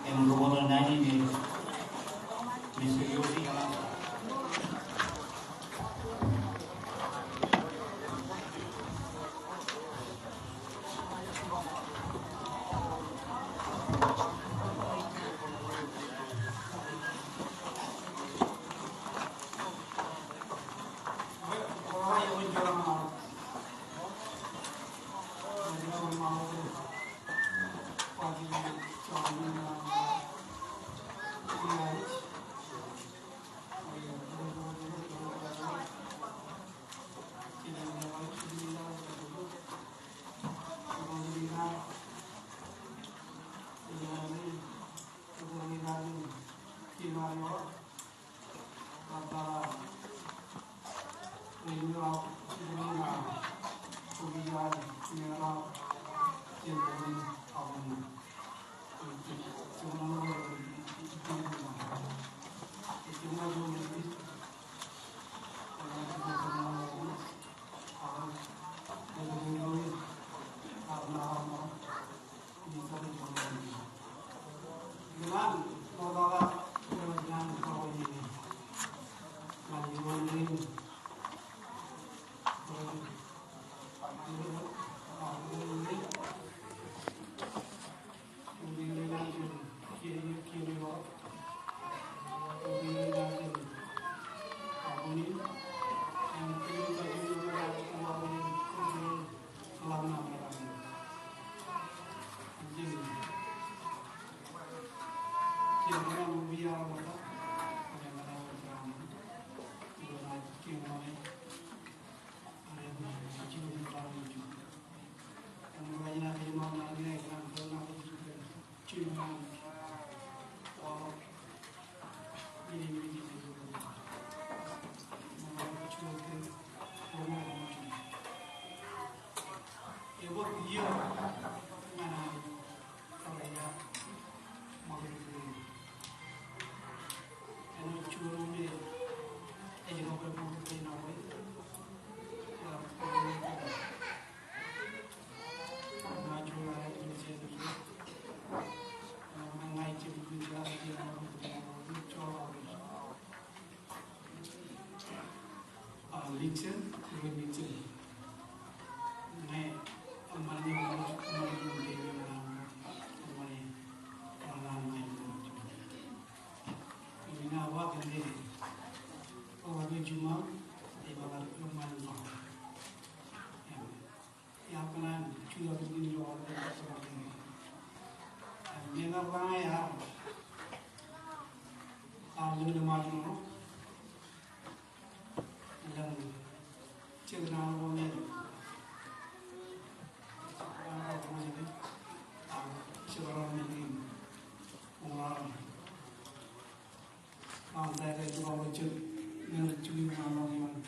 yang berbuat nani ini disebut kalau Majuro dan Ceremonial antara dua wujud menuju malam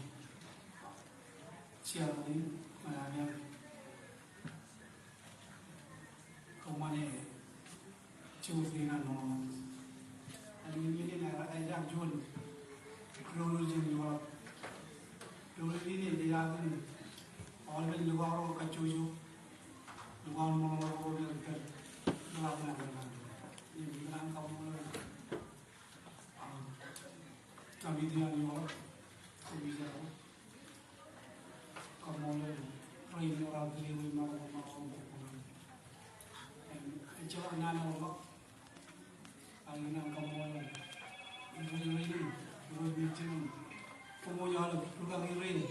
siang ini malamnya kemana cuci dengan malam ini ada Juon dulu jimor dulu ini dia kan Auburn luar kacuju luar mau berker luar mana ini bilang kamu kami dia nyor kobellok kamolol rain orang diri maron and Joor nano ang inang kamolol ini ini kojeraman tukang iring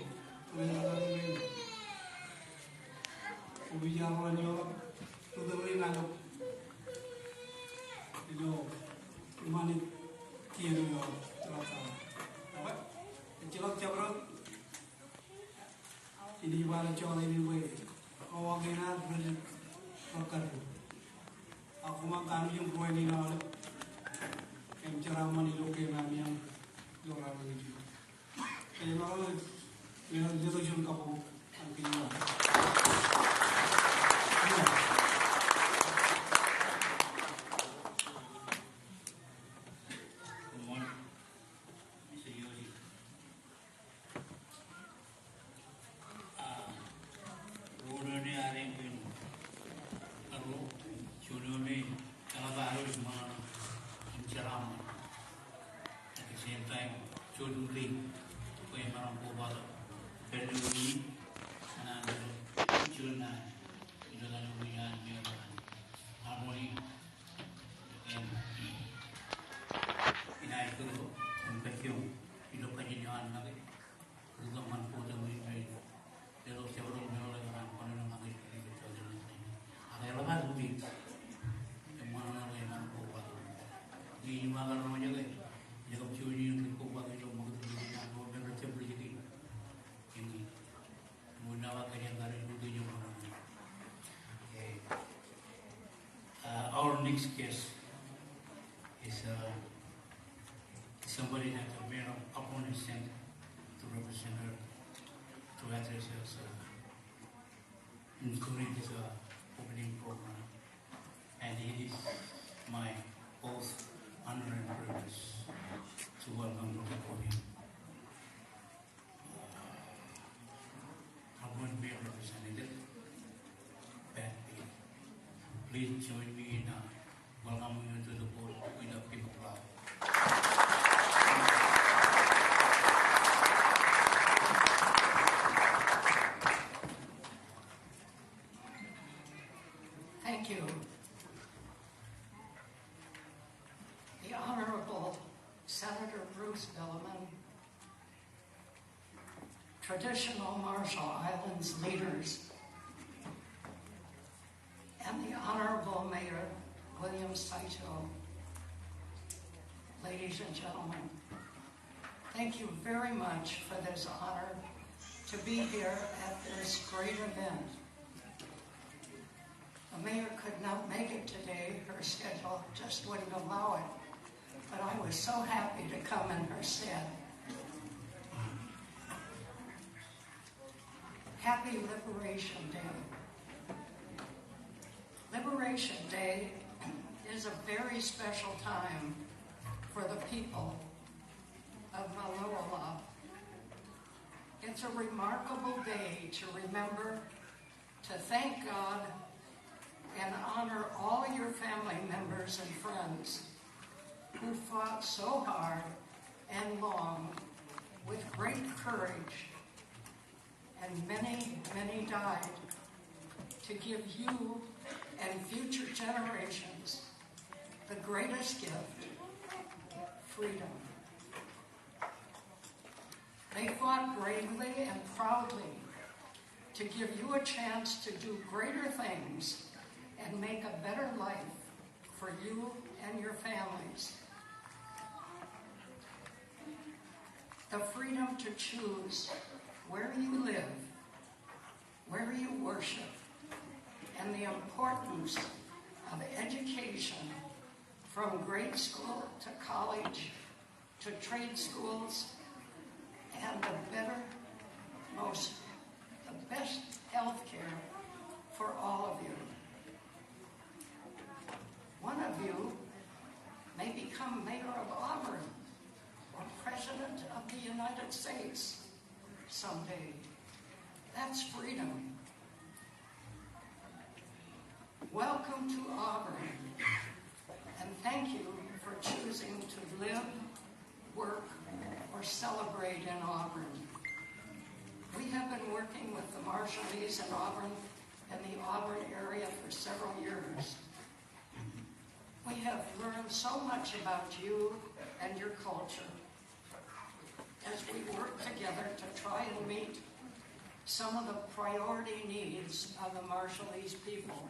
kobellok nyor tukang iring nano itu mani kiri yo celaka apa celak cabrok ini bala cowok ini we awak ina berkar aku makan yung kue ni na yang ceramah ni loke nami yang orang itu kaya kalau yang jatuh jun kapu angkinya Our next guest is somebody that the mayor of Auburn has sent to represent her, to address us, including this opening program. And it is my both honor and privilege to welcome the podium Auburn Mayor Representative. Please join me in welcoming you to the board with a big applause. Thank you. The Honorable Senator Bruce Billiman, traditional Marshall Islands leaders, and the Honorable Mayor William Saito. Ladies and gentlemen, thank you very much for this honor to be here at this great event. The mayor could not make it today. Her schedule just wouldn't allow it, but I was so happy to come in her stead. Happy Liberation Day. Liberation Day is a very special time for the people of Maloelap. It's a remarkable day to remember, to thank God, and honor all your family members and friends who fought so hard and long with great courage, and many, many died to give you and future generations the greatest gift, freedom. They fought bravely and proudly to give you a chance to do greater things and make a better life for you and your families. The freedom to choose where you live, where you worship, and the importance of education from grade school to college to trade schools, and the best health care for all of you. One of you may become mayor of Auburn or president of the United States someday. That's freedom. Welcome to Auburn, and thank you for choosing to live, work, or celebrate in Auburn. We have been working with the Marshallese in Auburn and the Auburn area for several years. We have learned so much about you and your culture as we work together to try and meet some of the priority needs of the Marshallese people.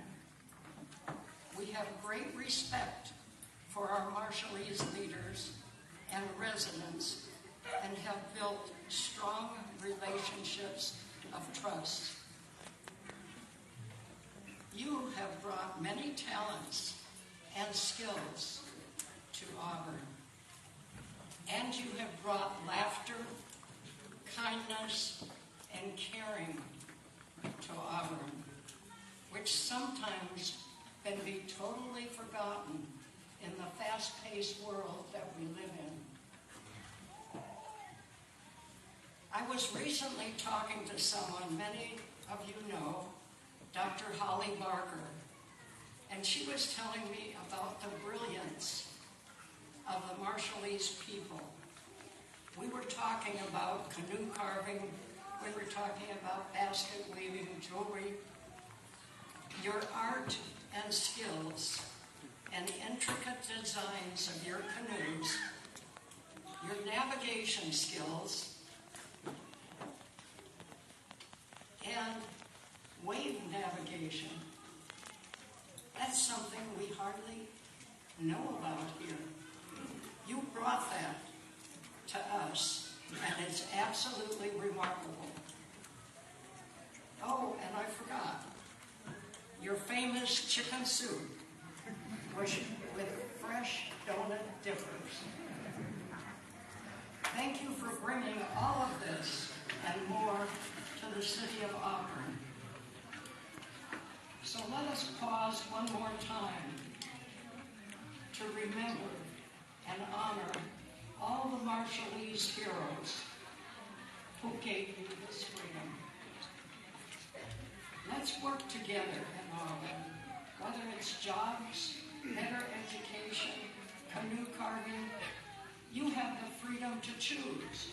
We have great respect for our Marshallese leaders and residents and have built strong relationships of trust. You have brought many talents and skills to Auburn, and you have brought laughter, kindness, and caring to Auburn, which sometimes can be totally forgotten in the fast-paced world that we live in. I was recently talking to someone many of you know, Dr. Holly Barker, and she was telling me about the brilliance of the Marshallese people. We were talking about canoe carving, we were talking about basket weaving, jewelry. Your art and skills and intricate designs of your canoes, your navigation skills, and wave navigation. That's something we hardly know about here. You brought that to us, and it's absolutely remarkable. Oh, and I forgot. Your famous chicken soup with fresh donut dippers. Thank you for bringing all of this and more to the city of Auburn. So let us pause one more time to remember and honor all the Marshallese heroes who gave you this freedom. Let's work together in Auburn, whether it's jobs, better education, canoe carving. You have the freedom to choose,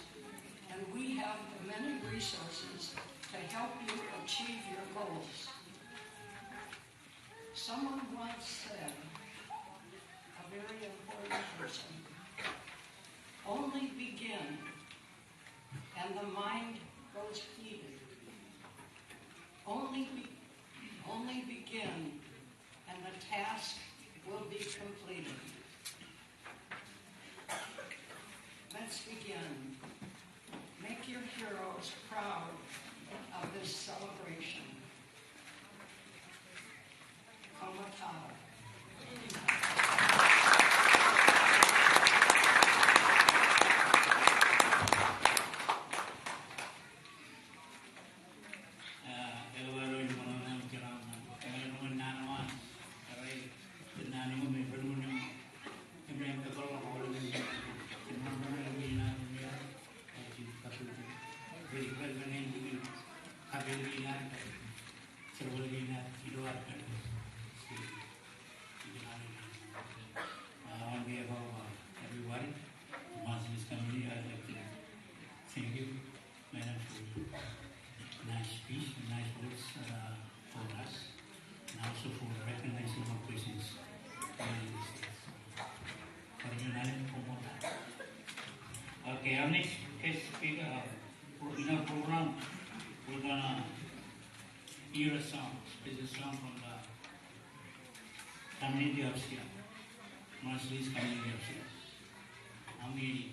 and we have the many resources to help you achieve your goals. Someone once said, a very important person, only begin and the mind goes heated. Only begin and the task will be completed. Let's begin. Make your heroes proud of this celebration. Komatata. On behalf of everybody, the Muslims community, I'd like to thank you, Madam, for nice speech, nice words for us, and also for recognizing our presence in the States. For uniting for that. Okay, our next guest speaker in our program, we're gonna hear a song, special song from the community of Sia. Marshallese community of Sia. Amiri.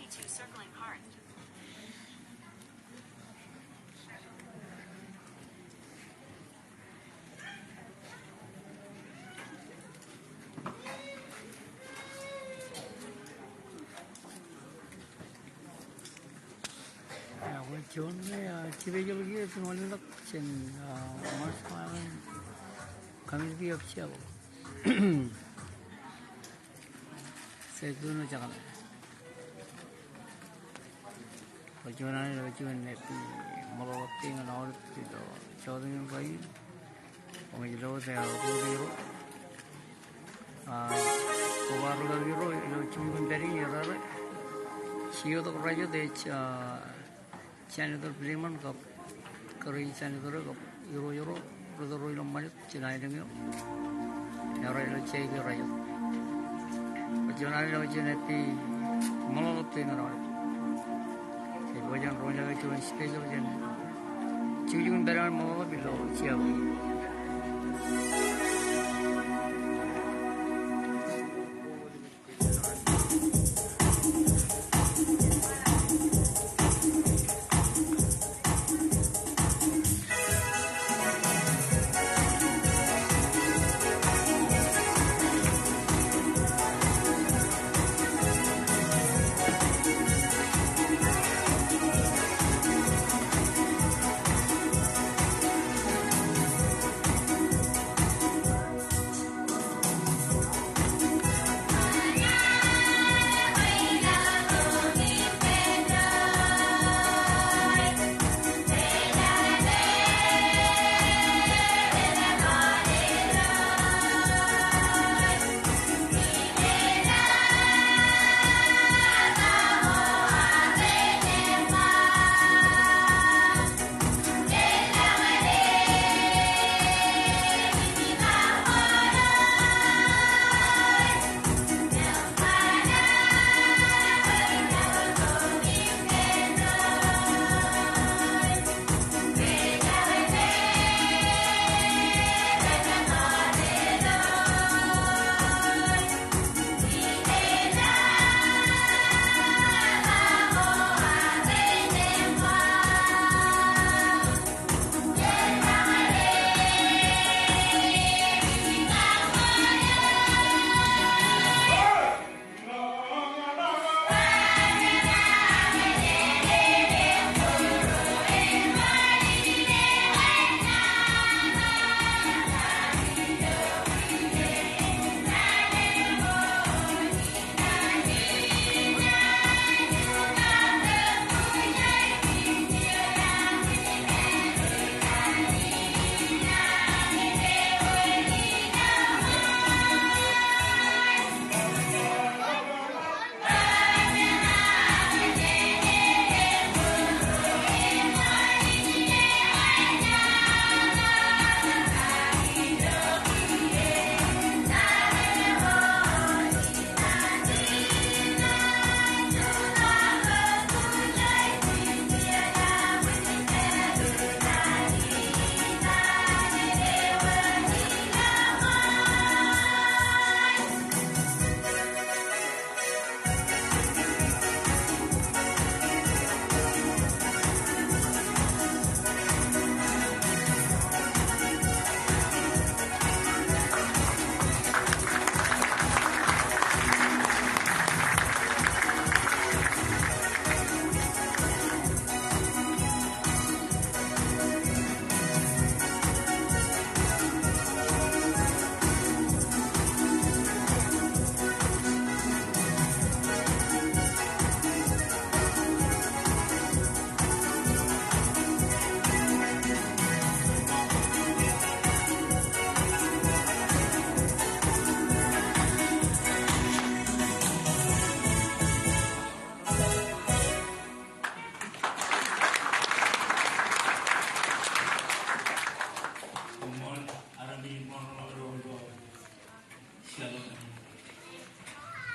22 circling heart. Juon 집에 저기 Maloelap community of Chiao. Saya dulu jangan. Juon nepi Maloelap dengan aolep itu. Jauh dengan bayi. Majuro saya Majuro. Kobar lagi itu cuma dari era. Siapa tu kerja deh Senator Bremen kap kerja senator kap Euro Rodoro ilam malit Cina ini Euro cai raja. Pajuan ada Cina ti Maloelap dengan orang. Jadi pajuan roja ke Juon spesial pajuan. Cium beran Maloelap itu siapa?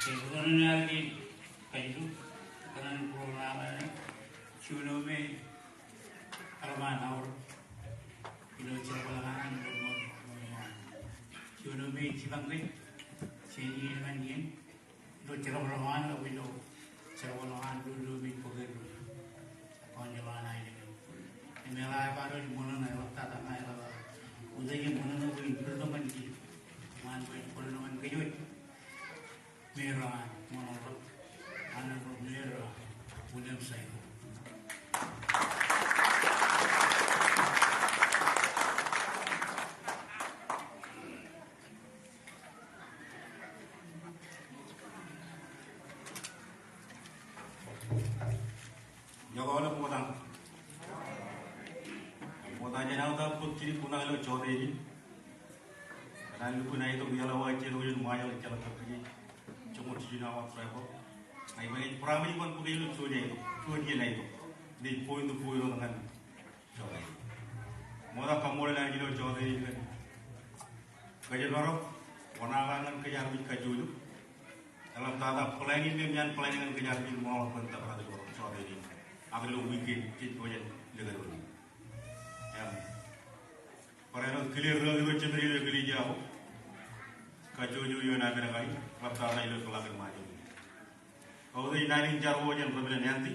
Ceremonial kayu kanan program Juon me arman aur ilo ceremonial Juon me cibang me seni dengan yen lo ceremonial lo ilo Ceremonial dulu mi pokok konjalan aja kan. Maloelap baru di mana nih waktu tak naik lah. Udah yang mana nih beri pertemuan di mana beri pertemuan kejut. Merah Maloelap, anak merah punya saya. Jaga potang. Potang jenau tak put ciri punah lo code ini. Karena lu punah itu biarlah wajib lu yang mayal jalan kerja. Cuma ciri nama travel. Ai banyak perami pun pergi lu cuci itu. Di poin tu poin orang kan. Code. Moda kamolol lagi lo code ini kan. Kerja baru. Warna kan kerja lebih kaju. Dalam tata planning dengan planning kerja lebih mau pun tak ada orang code ini. Agar lu bikin itu aja legal dulu. Karena clear lagi tu cenderi lagi jauh. Kajuju yang nak kena kali, lapar lagi lu pelanggan maju. Kalau ini naik jauh aja problem nanti,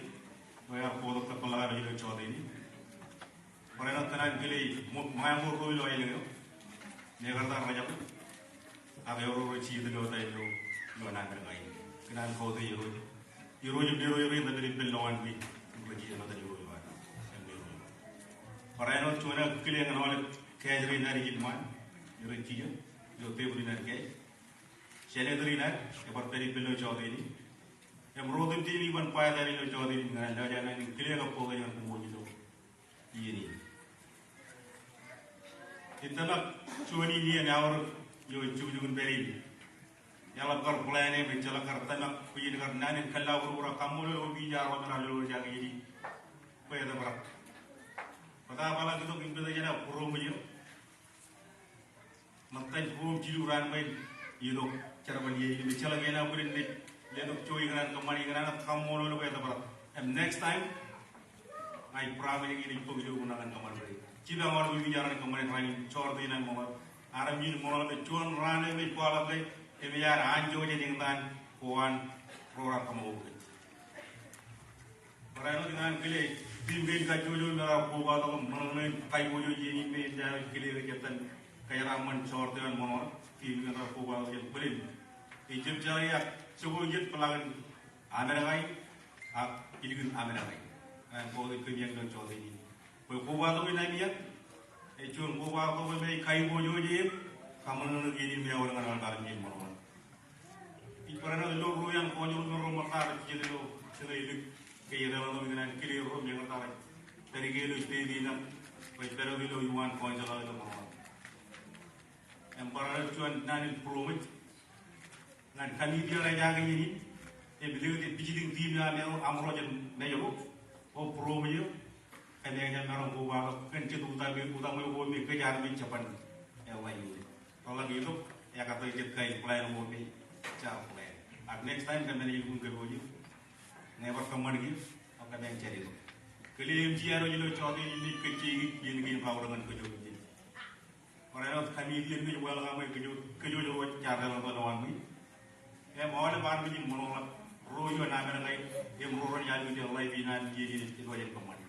bayar produk terpelanggan lagi lu coba ini. Karena kena kali mayamur tu lu aja lu, ni kerana raja tu, agar orang ciri tu jauh tu lu nak kena kali. Kena kau tu iru itu tapi pelongan ni. Karena itu cuma kalian orang kejari nari gimana, orang cia, orang teburi nari kaj, cile dari nari, seperti peri pelu jauh ini, yang rodin ini pun payah dari lo jauh ini, ngan lajar ini kalian apa yang kumur itu, ini. Itulah cuma ini yang awal yo cuci peri, yang lapar pelan ini, mencela kerana kuih dengan nani kalau orang kamolol bijar orang lalu jaga ini, payah tu berat. Pada apa lagi tu kita jadi pro macam, mantan pro jiluran main, itu Ceremonial ini bicara lagi nak beri ni, Lelok cuy dengan kemana dengan kamolol lu kata berat. And next time, I promise ini pun juga gunakan kamar beri. Cina orang bicara kemana lain, cor di nang mawar, armej moral tu Juon rane ni kuala tu, ini ya anjo jadi dengan Juon program kamolol. Orang dengan kili. Timbin kajuju nara kuba tu mengenai kayu juju ini meja kili kegiatan kojeraman sortiran monor timbin nara kuba tu yang beli. Ijib jari ya cukup ijib pelanggan Amerikai, ini kan Amerikai. Kau itu yang kau coba ini. Kau kuba tu ini ni ya, ejun kuba tu ini kayu juju ini, kamu nanti ini dia orang orang dalam ini monor. Ibaratnya lo yang kau jual rumah tar jadi lo sering kaya dalam tu dengan kiri roh yang tertarik dari kiri istri di nak, baik dari dulu Juon konjala itu mahu. Yang para Juon nani promit, nan kami dia raja ini, beliau itu bijiting tim yang amro jen Majuro, promit itu, kami yang orang bawa kencet utama itu kejar mencapai yang lain. Kalau gitu, ya kata ijat kaya plan mobil, cara plan. Next time kami ni pun kerja. Never come lagi, akan yang cari tu. Kalau MCR itu cakap ini kecil, ini kini kau dengan kejut ini. Orang itu kami dia ni jual kami kejut jual cara dalam tuan kami. Maulelap baru ni Maloelap, rojo nama lagi, rojo yang jadi live inan jadi itu aja kemana.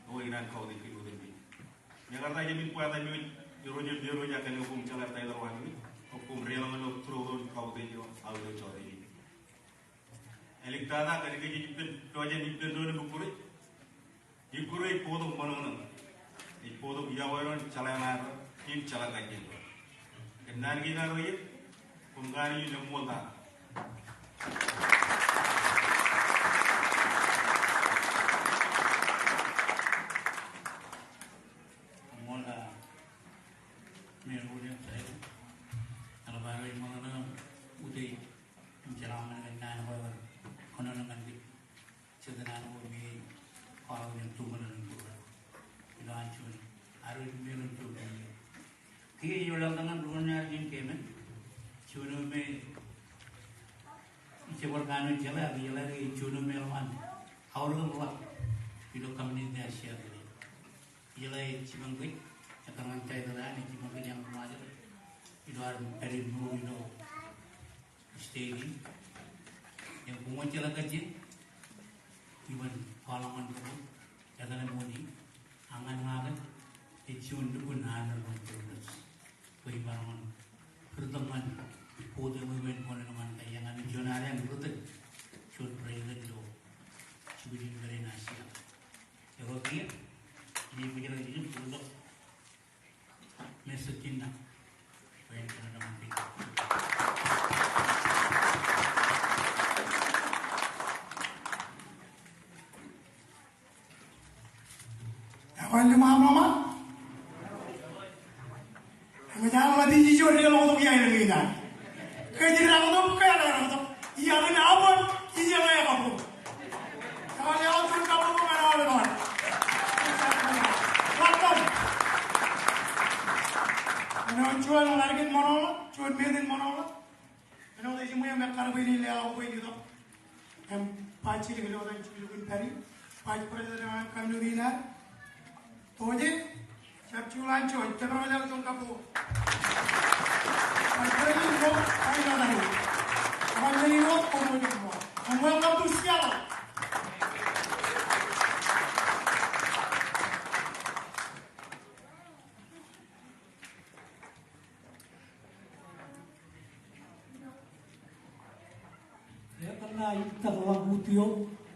Oh inan kau di kejut ini. Yang kata jadi puas tapi rojo akan hukum jalan tayo tuan kami, hukum real mana turun kau di jual, awal cari ini. Elik dada kali kerja tuaje nipen dulu bukuri, bukuri potong mana, potong jawaran calangan, ini calang kaji. Kenan kita roye, pemgani nemu dah. Mola, mereka saya, kalau baru mana udah menjelaskan dengan apa. Konon dengan di sedengan ini orang yang tumbuh dan tumbuh, itu hancur. Harus minum tumbuh. Kini jualan dengan dunia ini kemen, cuma me, cuma kanu jalan, jalan cuma melawan. Orang luar, itu kami ni Asia ini. Jalan cuma gue, jangan cai terang, cuma gue yang mengajar. Itu harus dari dulu itu stay ini. yang pungan cila kerja iban palaman ko jangan moni angan ngagan Juon dukun hanar man terus koi barangan pertemuan pode movement pon naman kaya nga Juon ari ang rutin Juon president do subidin gari nasi ya oke ini pikir ini pulok mesekin na kaya kana naman pikir Awal mama jangan mati jujur dia langsung yang ini kan. Kejiran itu kaya orang itu. Iya kan apa? Iya lah yang apa? Kalau dia langsung kamu bukan orang lain. Lakukan. Menon Juon lagi maron, Juon medin maron. Menon lagi semua yang berkarya ini lewat apa ini tu. Yang paci lagi lewat yang cuci pun peri. Paci perjalanan kami ni lah. Toje. Siap culan cuy, terus jalan tu kapu. Hari ini lo, hari ini ada. Hari ini lo, kamu ni semua. Kamu yang tu siapa? Saya pernah ikut orang Butio,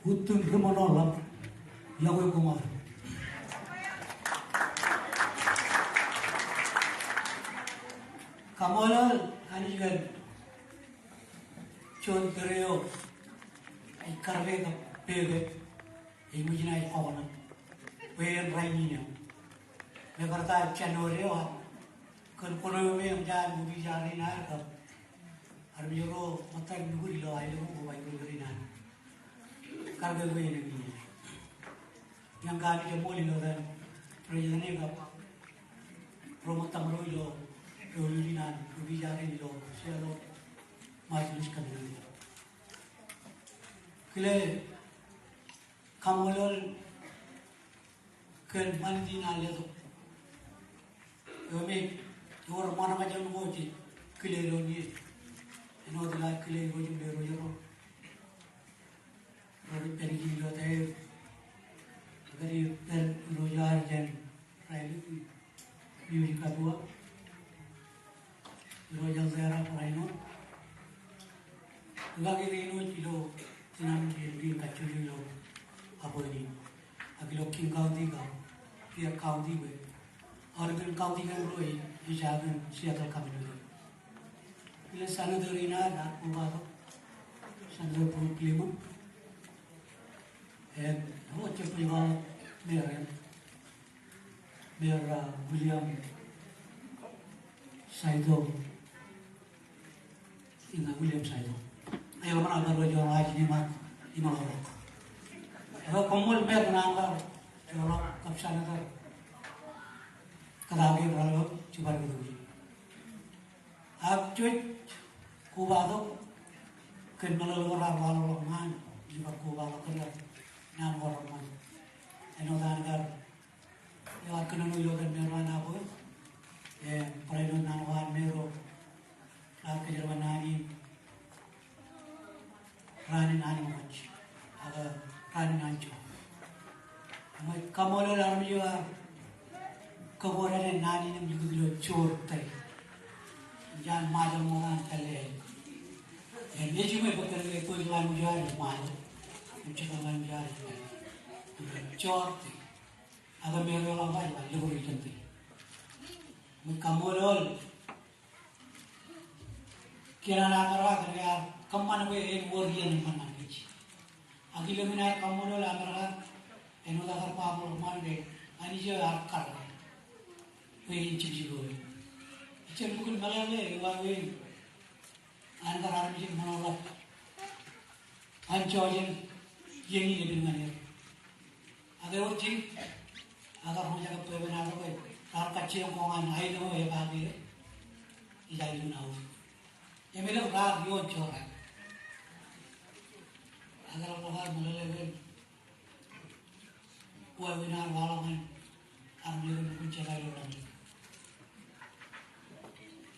Butun Maloelap, yang gue kemar. Kamolol, ani juga Juon tereo, ay karbe ka pebe, ay mo jinay ako na, pwede rainy niya. May karta Januaryo, kan puno yung may dyan, mubi jari na ka, Majuro, matag nuguri lo, ay lumo ko, ay nuguri na. Karbe ko yun ang niya. Yang kani ka mo lilo dan, pero yan ka, promotam lo ilo, Lululinan, lubijarin lo, siya lo, majulis kami nila. Kile, kamolol, ken mandi na leto. Yomi, yor mana macam moji, kile lo ni, ino dila kile lo jum bero jero. Rodi pergi lo tayo, agari per lo jar jen, raili, biuri kadua. Rojal Zara Paraino lagi Reno Kilo Sinam Jilbi Kachuli Lo Aboni Agilo King County Gao Kia County Way Oregon County Gao Roy Ishagan Seattle Community Ila Sana Dorina Da Ubato Sandro Pun Klima and what you put Mayor William Saido Inga William Saido. Ayo mana agar Juon lagi ni mat di Maloelap. Ayo komol ber nanggar Juon kapsana ter. Kadagi berlalu coba begitu. Akcuit kubado kenal orang orang man juga kubado kenal nam orang man. Eno nanggar lewat kenal ulogan merwan apa? Perayaan nangwan mero. Kojeraman nani, rani nani macam, ada rani nanco. Kami kamolol armej juga, keborang nani ni juga dulu Joor tay, jangan majur orang kali. Ini cuma bekerja itu jalan jari majur, jalan jari, Joor tay, ada mero orang lain lebih cantik. Kamolol kira nakara kaya kaman we en worian man mangi agilo mina kamolol amara eno da har pablo mande ani je arkar we chiji go chen bukul malale wa we angar armej Maloelap anjojen yengi lebih ngani ada uji agar ho jaga pe bena ko tar kacche ko ngan ai no e ba ge ijai lu nau Emelo rar Juon Joor. Agar orang Maloelap, buat winar walangan, ambil pun cerai orang.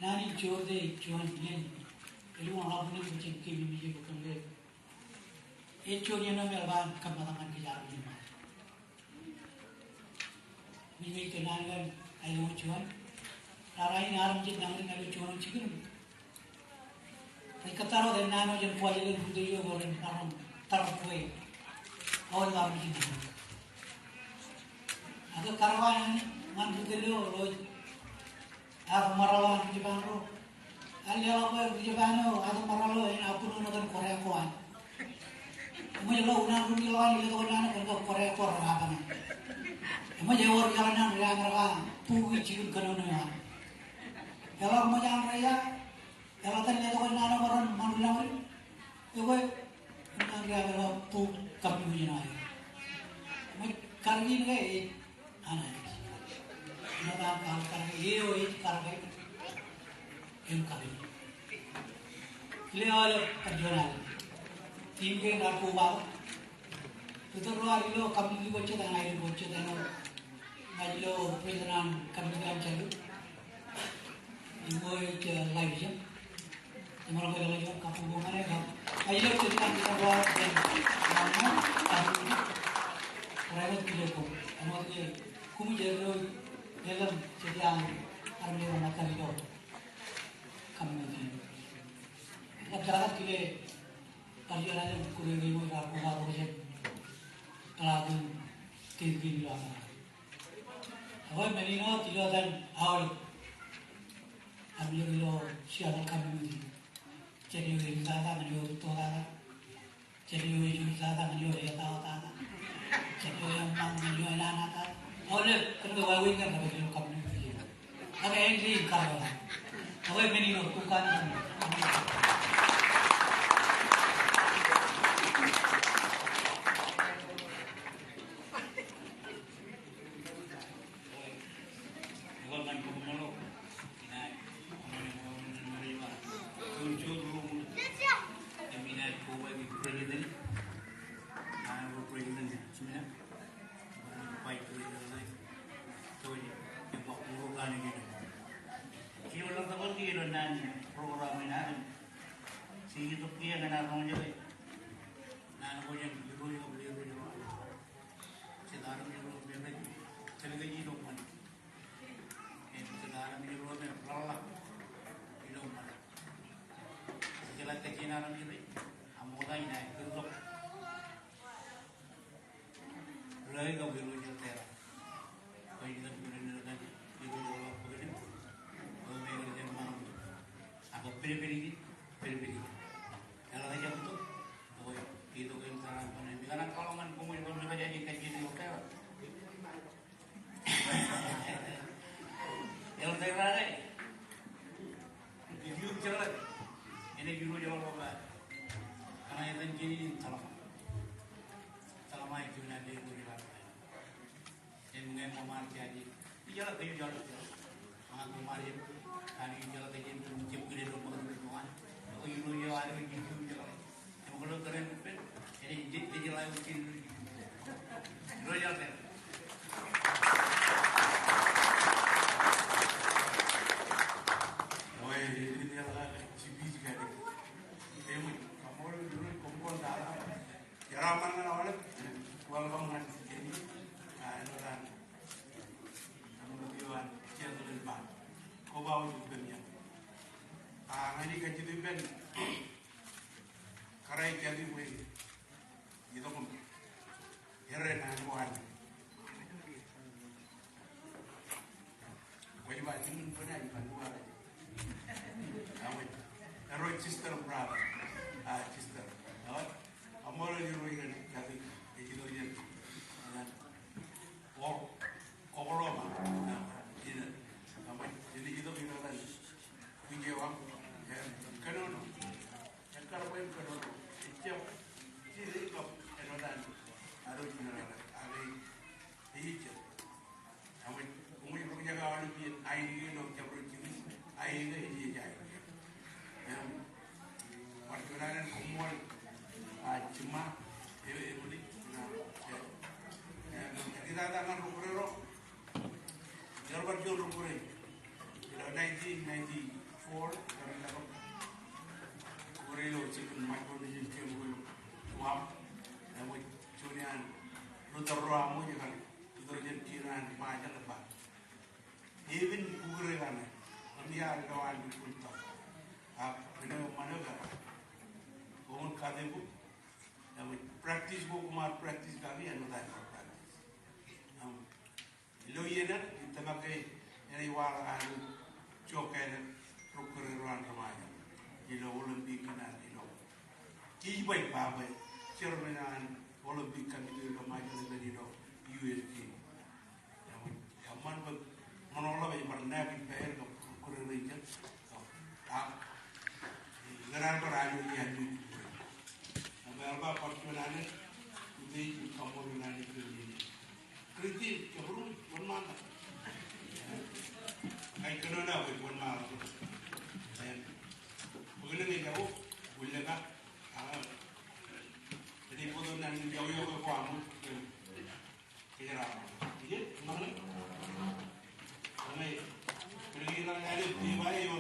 Nani Joor deh Juon ni, elu orang pun ni macam kini macam bukan le, Econya na melban kamatangan kejar lima. Mimi kenalan ayo Juon. Larai armej nangin ayo Juon cikin. Ay kataro den nano jen kuali den budaya bolen param tarkue. Awal armej ini. Ada karwan man budaya lo. Aku maralo di Jepang. Lelok di Jepang aku maralo ini aku nonton Korea kuan. Mo jelo una rumi lawan ile ko nana ko Korea ko ra ban. Mo Joor jalan nang ya ngra pugi cikin kanu na. Kalau mo jang raya, kalau tan le ko nana maron man lawan. Ewe nang ya ngra pu kami ni na. Mo kargi ne ana. Na ba kargi eo kargi. Em kargi. Lelok perjuangan. Tim ke ngaku bang, itu luar ilo kami juga bocor dan air bocor dan ngajlo perjalanan kami dalam jalur, ibu itu live jam, cuma kalau lagi kampung mana kan, ayo kita keluar dan mana kami private video ko, amo dia kumi jero dalam sediaan armej orang kami do, kami nanti, agak kita perjalanan kurang mau aku je keladu tinggi lama. Awal menino tidak dan awal kami lo siapa kami jadi wisata menjadi tora, jadi wisata menjadi tahu jadi yang mang menjadi anak. Awal kedua wing kan kami. Ada yang di karya. Awal menino bukan. Keraman kan aolep, welcome kan ini, noran, Juon, ciatur depan, kau bawa juga ni. Ngani kaji tu ben, karai jadi gue, gitu pun, heren angkuhan. Gue juga ingin punya ikan dua aja. Kamu, terus sister berapa? Sister, awak. Amor di rumah ini, tapi itu dia, kobellok, jadi itu kita kan, punya uang, kanon, yang karbohidrat kanon, setiap jadi kau kanonan, harus benar, ada hijau, kami umumnya punya kawan itu, air ini dong campur cumi, air ini hijau, terramu jangan itu jenjiran macam apa. Even kugure kan, dia kawan di punta. Benar mana kan? Kau kade bu, practice bu kumar practice kami anu tak practice. Lo iya nak kita pakai yang wala anu cokel rukure ruan remaja. Ilo Olimpik kan ilo. Kii baik baik. Ceremonial Olimpik kan itu remaja lebih ilo USG. Aman Maloelap yang pernah dibayar ke rukure region. Geran berani yang itu. Berapa perjuangan itu kamolol itu ini. Kritik keburung bermana. Kayak kenapa bermana? Boleh ni jauh, boleh tak? Jadi foto nanti jauh-jauh ke kamu. Kejeraman. Iya, mana? Mana? Pergi nak ada tiba yo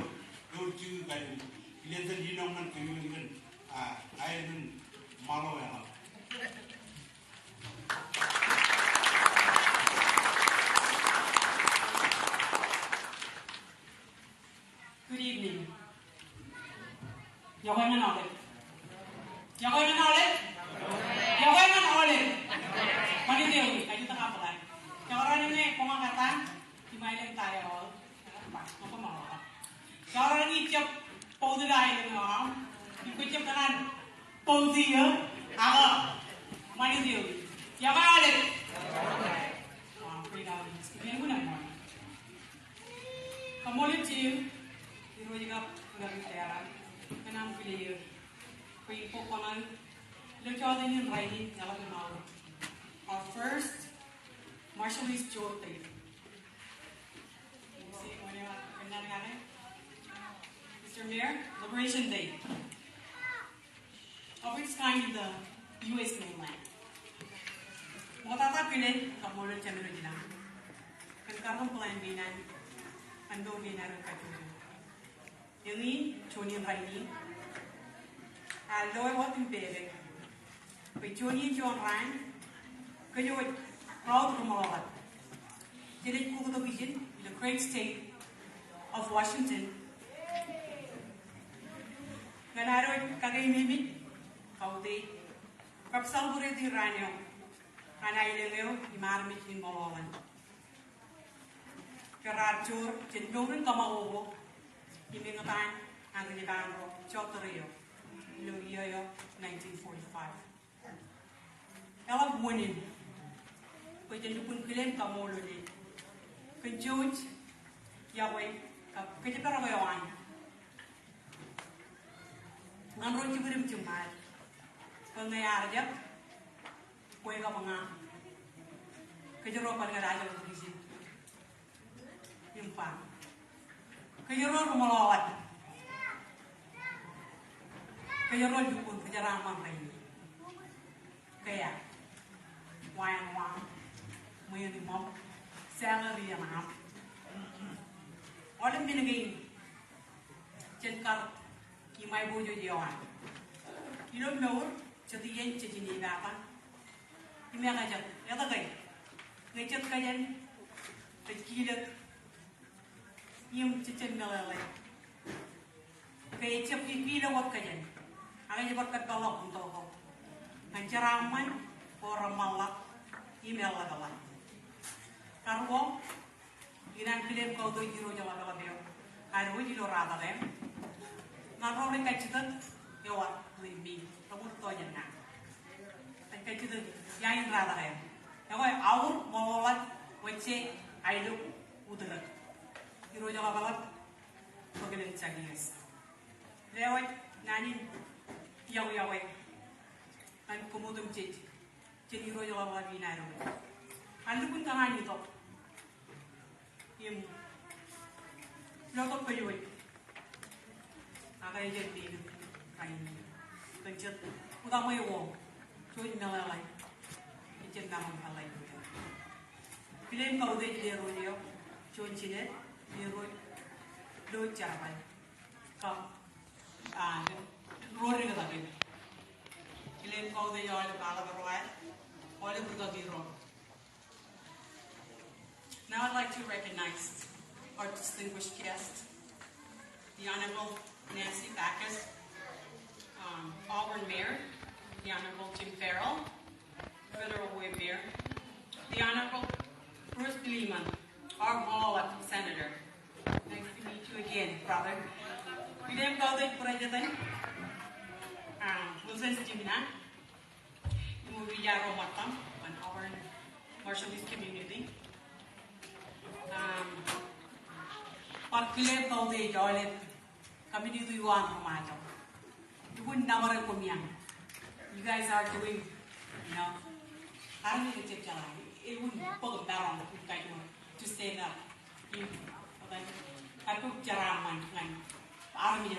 cuci kayu. Lihat sendiri nongan kayu kan. Air kan Maloelap. Good evening. Y'all going on aolep? Y'all going on aolep? Y'all going on aolep? Mari dia ulit, kayu tengah pelan. Yang orang ini pengangkatan dimainin tayo, apa mau? Yang orang ini cep pause lain dengan, dikucap dengan pause dia, agak mari dia ulit. Y'all going aolep? Wah, pergi ini guna mana? Kamu lihat sih, di rumah juga udah bicara. Kenang player, kau pokonan, lekar ini raih jalan mau. Our first martialist Joor trip. See, mana kenal kan? Mr. Mayor, Liberation Day. Of its kind in the U.S. mainland. Mau tata pilih kamolol channel jinak. Kan karena plan binan, ando binan kacu. Ini Juon raini, loy what in bed. But Juon ran, kayo proud from Maloelap. Did it cool the vision in the great state of Washington? Ganaro kagayimimit, kauti, kapsal bure di ranyo, anaileo imarmit in Maloelap. Karar Joor, jendorin kamaobo. Imingatan ang Nibangro, Chotorio, Luyoyo, 1945. Elab Munin, pwede pun kilen kamolol ni. Kenjuj, Yahweh, kajiparawayawan. Ngamron cibirim cumar. Pengayar jap, kue ka mga. Kajaropan nga raja ng gisin. Yung pa. Kejero Maloelap, kejero dukun kejeraman ini, kayak wayang main mom, salary yang apa, orang bina gini, cetkar imai bojo Juon, ilmu nur, cetiyen cetini apa, imai kajar, ya tak kaya, ngecet kajar, terkilat. Yung cicin Maloelap. Kaya cip pipila wat kajan. Akan jebat kebellok untuk kau. Ceraman orang malak email adalah. Karwo inan pilih kau tu jiro jalan dalam dia. Karwo jiro rata lem. Naro ni kacitan jawab lebih. Kamu tu aja nak. Kacitan yang rata lem. Jawab Auburn Maloelap wece ailu uterat. Hero jaga balap, bagaimana cagias. Lewat nani yawe, kan komodum cek, hero jaga balap ini naro. Alu pun tangan itu, Lelok pejuai, agak jadi kain, pencet, utama yo, Juon Maloelap, pencet nama halai. Film kau deh dia rodeo, Juon cine. Hero do caraman kau rory ka takin. Kilim kau de yole pala berway, oleh buka hero. Now I'd like to recognize our distinguished guest, the Honorable Nancy Backus, Auburn Mayor, the Honorable Jim Farrell, Federal Way Mayor, the Honorable Bruce Lehman, our Maloelap Senator. Nice to meet you again, brother. William Golden President, Wilson Jimina, Majuro Matam, an Auburn Marshallese community. William Golden Joel, community Juon Majuro. You wouldn't know what you guys are doing, you know. I don't think it's it wouldn't pull a maron to stand up. I put kojeraman and armej.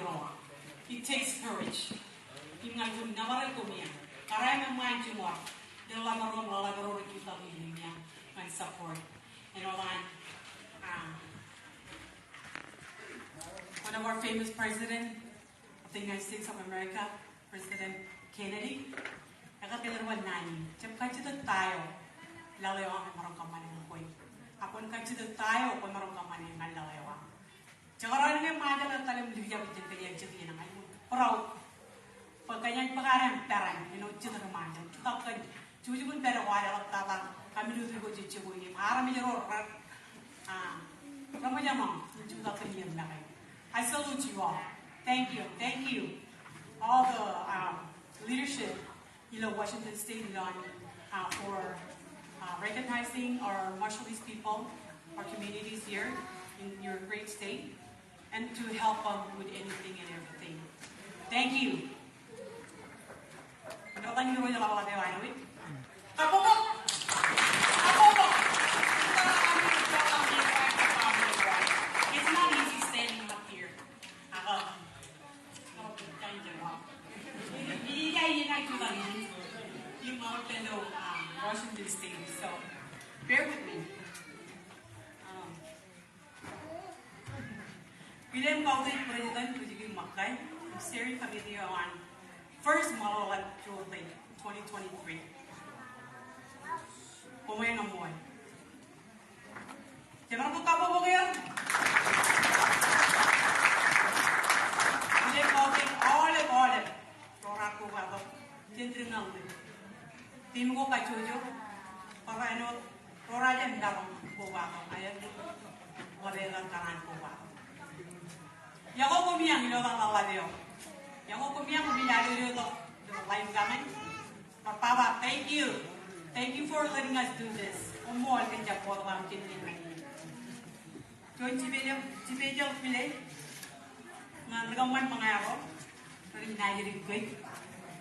It takes courage. You know, you never come here. I'm a jimor. The maron kita and support. And all that. One of our famous presidents of the United States of America, President Kennedy, nakapilarawan namin. Siyempre kachita tayo, lalayawan ang marang kamay ng koy. Apon kachita tayo, kung marang kamay ng lalayawan. Tsaka rin nga mga na talim liya bitin kaya jiti na ngayon. Proud. Pagkanyang pangarang peran, chita naman. Kita kan, cuci pun pera wala tatang kami dulu ko cuci ko ini. Armej Joor, Ceremonial, kita kenian lagi. I salute you all. Thank you. All the leadership, Washington State, for recognizing our Marshallese people, our communities here in your great state, and to help them with anything and everything. Thank you. It's not easy standing up here. Washington State, so bear with me. William Golden President Kujigin Makkay, I'm sharing a video on first Maloelap 2023. Kumain ang buwan. Diyan ako kapo ngayon? William Golden, aolep. Rora ko ba ito? Diyan lang din. Tim ko kay Jojo, para rora dyan darong ko ba ito. Ayan, wala lang karan ko ba ito. Yako kumiyang ilo ng lalabyo. Yako kumiyang kumiyalo ito. Live kami. Papa, thank you. Thank you for letting us do this. Umol kan dyan po ang kinilin. Joon, sibedyo pili. Nagaman mga ako. Pero hinayirin ko eh.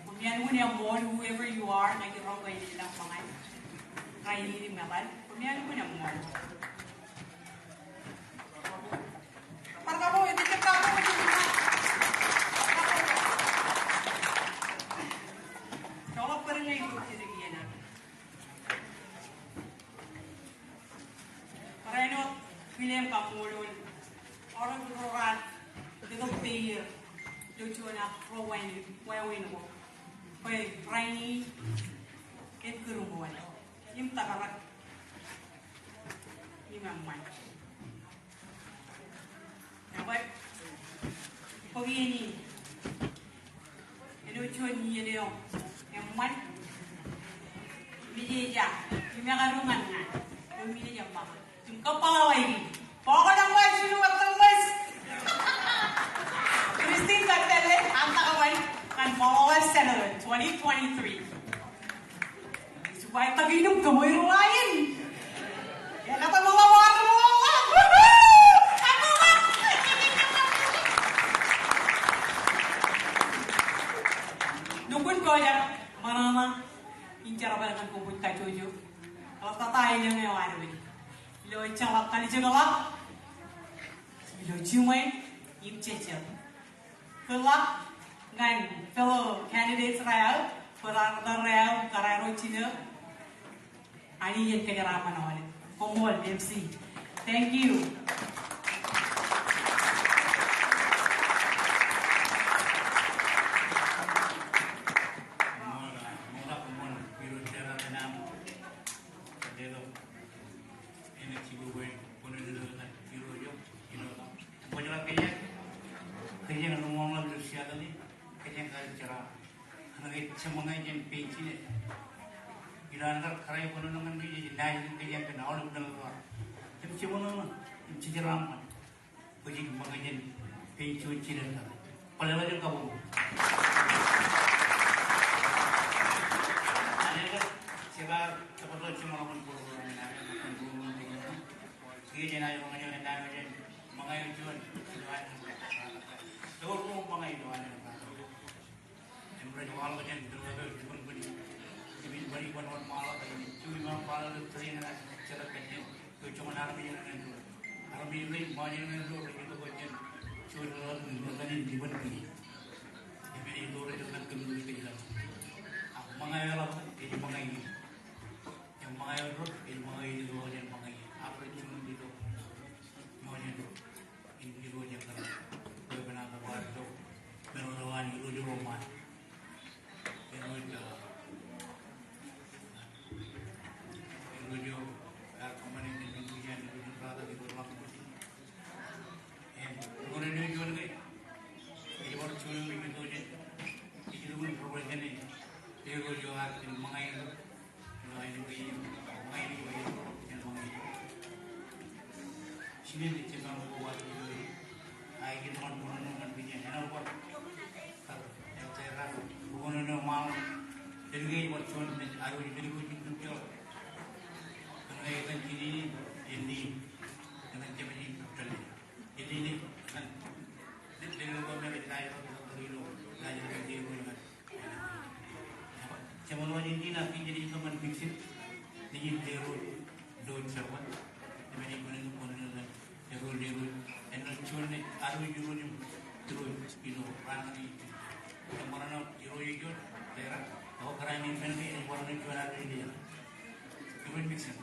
Kumiyan mo niya mo, whoever you are, nagirong kayo nilang mga kainirin naman. Kumiyan mo niya mo. Para mo, ito ka mo. Kaya pa rin ngayon kung sinigyan natin. Para ino, William kamolol. Orang berorat, dengan bayar. Juon na rawain mo. Kaya raini, et kerumuan. Yung takarak, yung mamay. Dapat, pag ini, Juon niya niyo, yung man, bidya, yung makarungan nga, yung bidya pa, yung kapaway, poko ng wais, sinuwag ng wais. Christine Cartele, ang takaway, kan Maloelap Senator 2023. Supaya taginom kamoy ruwayan. Yan kata mga waro mo nga. Ano nga? Nungkun ko yan, marama, incara ba naman kubut ka Jojo. Kalau tatahin niya ngayon ano eh. Ilo icang kali jagalak. Ilo cumay, ipcecel. Kelak, ngan fellow candidates raya, perang raya, karero Cina, ani yang kejeraman awalnya, komol MC. Thank you. Ini cibu cerah kayaknya ngomong lagi siapa nih kayaknya kali cerah anak semangat yang penci nih kira-kira karai pun nongan dia naik kayaknya kena aolep dengan luar tapi cuma nongan cerah Puji kemangajan penci cilen kan paling lagi kau ada kan siapa cepat cuma lakukan program ini jenayah mengajar dan mengajar Juon Joor mengajar Juon yang berjual dengan berbagai Juon beri bantuan malah cuma malah terima cara kerja cuma armej dengan armej ini banyak dengan Joor itu bagian Joor dengan dibuat ini ini Joor itu kan kemudian kejelas mengajar apa ini mengajar yang mengajar ini mengajar itu yang mengajar apa cuma itu maunya itu ini itu yang kan beberapa waktu menolong itu di rumah yang itu kemarin ini punya itu berada di rumah kemudian ini juga ini baru cuma itu itu pun problem ini dia juga mengajar sini di cekal buat itu, air kita mana punya, enak buat, yang cerah, bukan normal, jadi buat cuan air jadi kucing tuh, karena ikan ini dengan cepat ini betul, jadi ini kan, dengan kami berkaya untuk kilo, belajar kerja dengan, cuma ini nanti jadi teman fixit, jadi terus dua cawan, jadi mana pun Error, and not children are you terus rangi yang mana you there are crime in family and one you are India. You will mix it.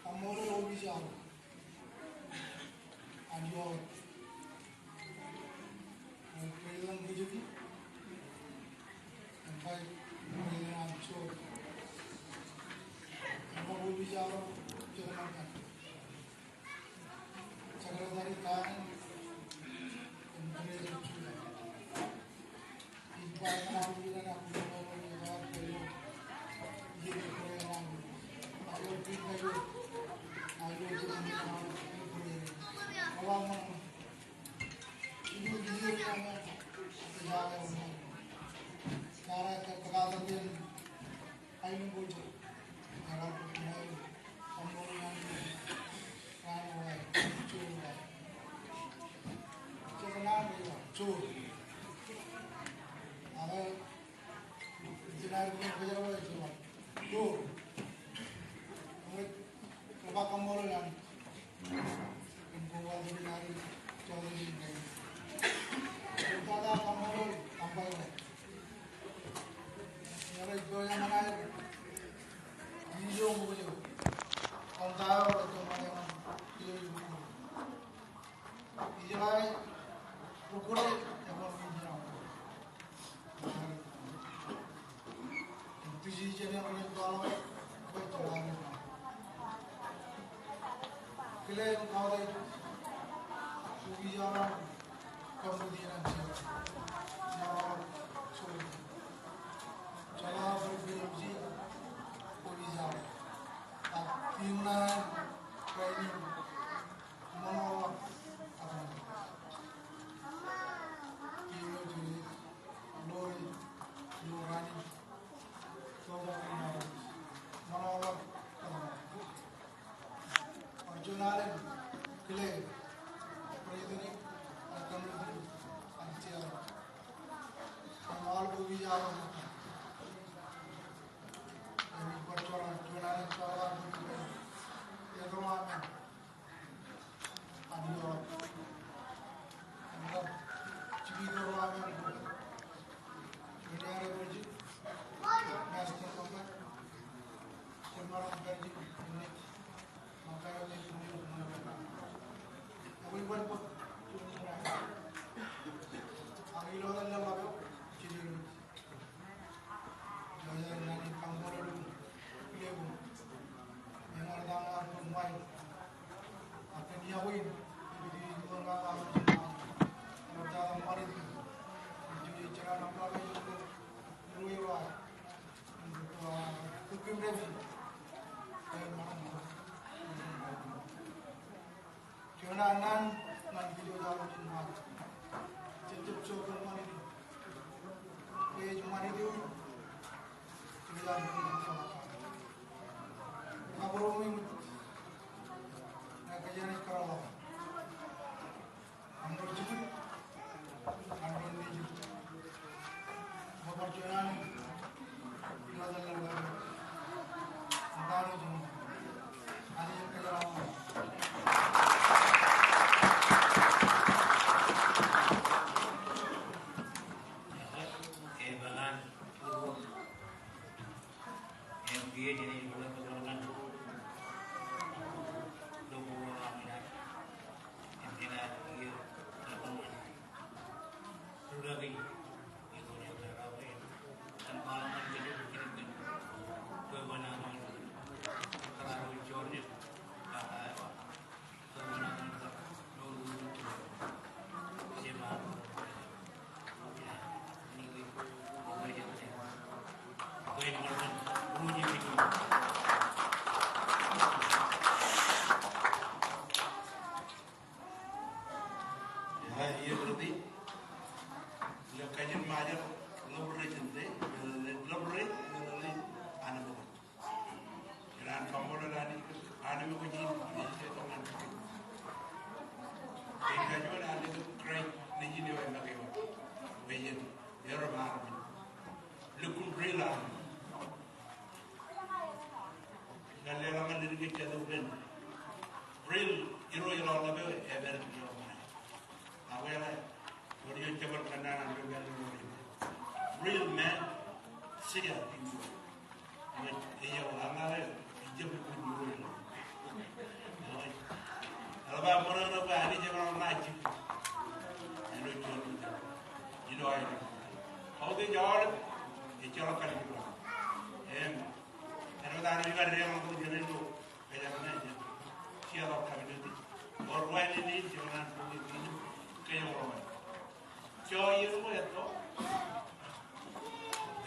Kamolol bisa, Juon, kailan video sampai dengan Joor. Ada jenar kojeraman itu. Joor. Coba kamolol yang kuat jenar jauh ini. Kita ada kamolol tambah. Yang itu yang mana? Hijau bukan? Kontau itu mana? Hijau. Hijau lagi. Pukul yang mau hijau. Itu sih jadi yang paling kalau berjalan. Kalian kau dah sugi jalan kemudian jalan sugi jalan berfungsi sugi jalan. Timnas ini Maloelap apa? Timnas jadi lori lorani coba Maloelap apa? Juon kile perintahnya akan lebih anjir. Kamolol bumi jalan. Ini perjuangan Juon soalan itu ya rumahnya. Aduh, kita cipika rumahnya. Ini ada baju. Master kompak. Ceremonial baju ini. Makanya ini mana? Aku buat apa? Aku ini orang yang apa? Jadi, jangan nanti kamolol dulu, kelebu, yang ada dalam rumah. Apa dia win? Jadi orang orang yang dalam marin, jadi cara nampak itu luar, kukim revi, dan mana? Jonan nan video dalam jimor. Cecep coba mana itu? Jimor itu jalan jimor. Kabur ini, nak kerja kalau ambil cukup, ambil ni cukup. Bapak jonan, kita jalan lagi. Baru jimor. Ada yang kerja lama. Dia jadi bulan perjalanan dua bulan yang tidak dia lakukan sudah lagi itu yang terawih dan malam jadi begini kemenangan terlalu jornya kemenangan dulu jimor ya ini apa yang bunyi itu. Ya, iya berarti yang kajian majar ngobrol gente, ngobrol anak bawa. Jangan kamu lagi anak bawa jin, ini teman. Jika juga ada itu keren, ini dia yang pakai apa? Bayan, biar apa? Lukun rela. Dan Lelok dari kita tu kan, real hero yang orang lebih ever dia orang. Apa yang dia coba kenal dengan real man, siapa itu? Ia orang lain, dia bukan dulu. Kalau orang ada dia orang lain. Ini Juon, ini air. Kau tu jawab, dia cakap kan itu. Kalau dah ni kan dia orang tu jadi tu, kerja mana je, siapa kami nanti. Orang ini jangan punya ini kayak orang. Jauh itu mau ya toh.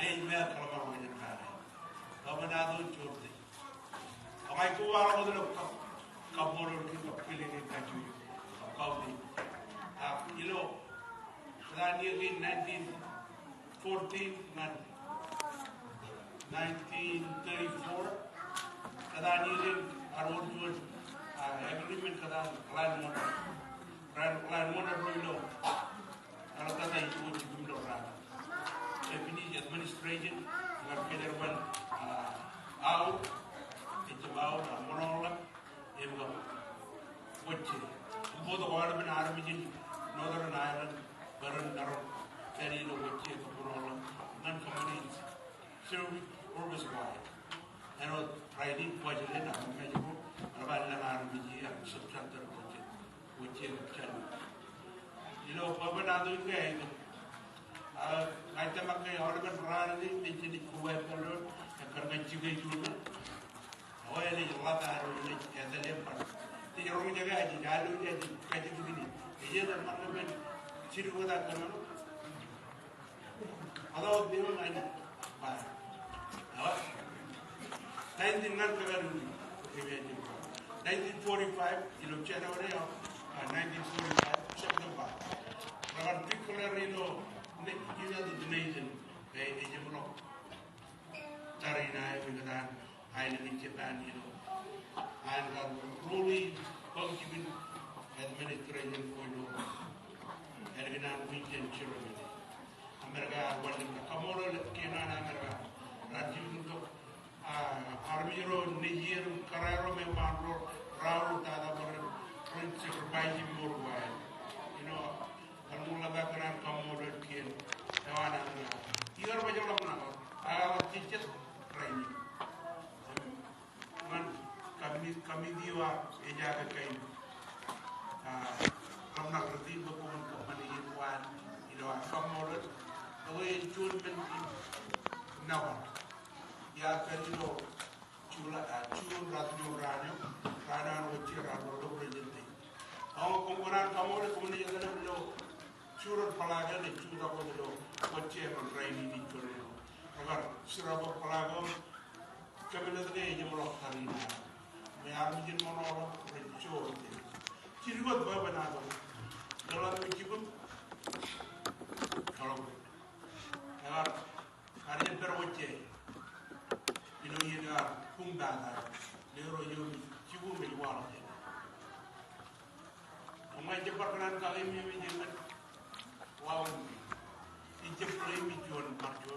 Email kalau mau yang kare. Kamu nado curti. Agai ku orang itu loh kamolol kita pilih ni kaju. Kau ni. Ilo. Tadi ni 1914 man. 1934. Tadi ni arwah Juon agreement kada land owner dulu. Kalau kata itu jumlah orang. Definisi administration agar federal out itu out Maloelap yang wajib. Both orang pun armej Northern Ireland baran darab jadi lo wajib ke Maloelap non community serve purpose wide. Ano riding wajib na Majuro abal na armej yang substantial wajib jadi. Ilo pabanado itu ya itu. Kita makai orang berperan ini jadi kuat kalau kerana juga juga. Awal ini jelas ada ini ada lempar. Di orang jaga aja, jalan jadi kaji begini. Dia dah makan ciri kuda kerana. Ada dia mana? Bah. Awal. 19 kagak dulu. 1945 ilo Januari 1945 September. Particularly ilo kita di Indonesia, kayak jimor, cari naik dengan island Japan itu, and really functioning administration for itu, dengan weekend ceremony. Amerika, walaupun kamolol kena Amerika, rajin untuk armej Niger, karero memang raul tada prinsip bayi murwai, Alhamdulillah kerana kamolol kian, kawan anda. Igar macam mana? Awak cicit training. Man kami diwa ejaga kain. Kamu nak kerti berkumpul kemana iwan, idoa kamolol. Awak Juon men nawan. Ya kerana cula ratu ranyo, rana wajib rana representatif. Awak kumpulan kamolol kumpulan yang ada beliau. Curut pelaga ni curut apa tu? Macam raini ni curut. Agar seraba pelaga kami nak ni jemur hari ni. Mereka mungkin mana recur. Ciribut berapa nak? Kalau ciribut, kalau agar hari ni berwujud. Ino ini agar pungdang. Lero yang ciribut menjual. Umai cepat kan kali ni menjual. Wow, ini play me Juon, Majuro.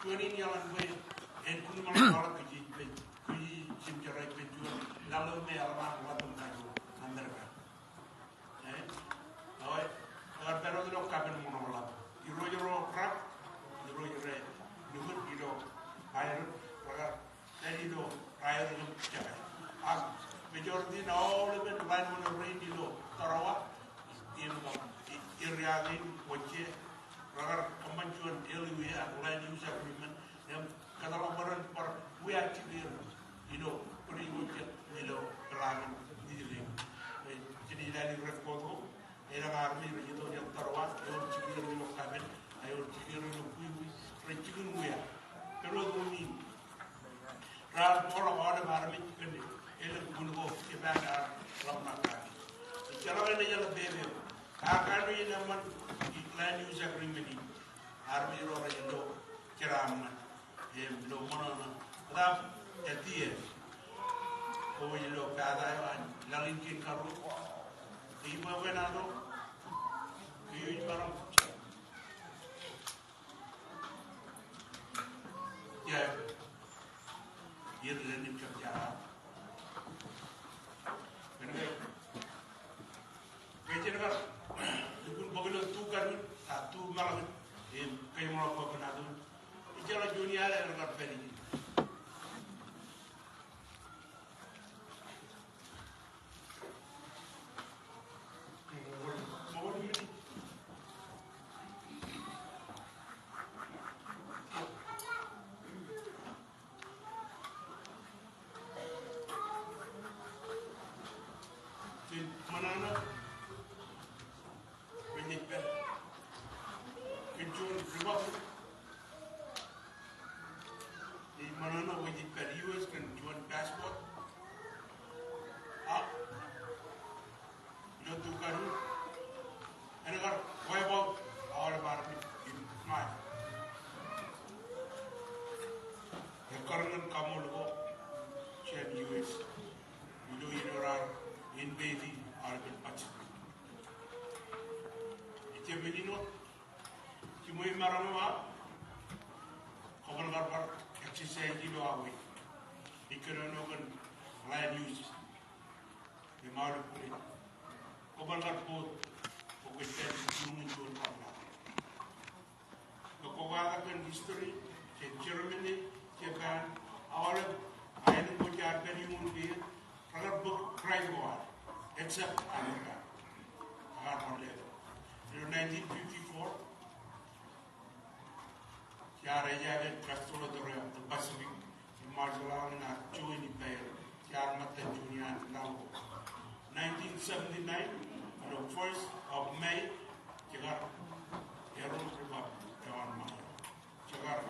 Juon ini alam gue, entun malam orang kuji simcerai Juon, lalu me alam waktu Majuro, Amerika. Awal, awal baru tu kapan Maloelap. Iro krap, iro nuhut iro air, agar jadi iro air itu cakai. Majority na all even lain mana rain iro tarawak, iro Iriagin, wajib, agar kemajuan LUE atau lain usaha agreement yang kata laporan per actually beri wajib perangan diri. Jadi dari rekodo, era army itu yang terwat, ayo cikir di lokamen, ayo cikir di kui, cikir muya. Kalau tu ni, ral orang army kene, elok bungo kebanggar lamakan. Kalau ini yang lebih akan ini naman iklan usaha agreement ini, army orang itu keramat, belum mana, tapi jadi oh itu keadaan lalingkin karu, ibu benado, ibu barang, ya, dia lenih kerja. Kenapa? Dukun bagian tu kan, tu malah kayak mau apa benado. Ijalah dunia ada yang berbeda. manana penyikir kejuan ribat di manana penyikir US kan juan passport jotu karu enagar wayabog awal barbi mai karangan kamolol chen US ido inorar in baby arben patch ite benino kimoy marama kobal garbar exercise dido awi dikerono kan land use di malu puri kobal garbo pokoknya jumun juon pala kokoga kan history Ceremonial Japan aolep ayat bocor dari mundi agar berkrai bawah except Amerika agar boleh in 1954 Yara jaga Castro the Pacific Majuro na Juon Imperial Yara mata Juon now 1979 on the 1st of May Jagar Yaron Republic Juon Majuro Jagar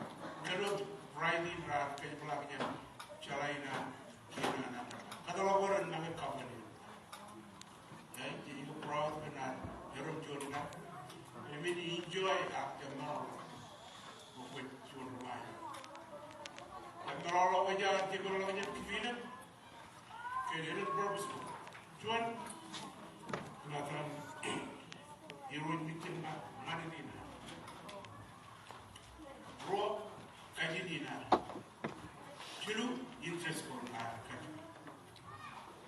Lelok Friday Rat kaya pelaknya Chalaina Kina kata laporan naga company jadi proud benar Yaron Juon na ini enjoy after maron bukan Juon rumah dan kalau wajah jika wajah kifina kaya ini purpose Juon kenapa Yaron bikin mana ni Ro kaji dina Chilu interest for kaji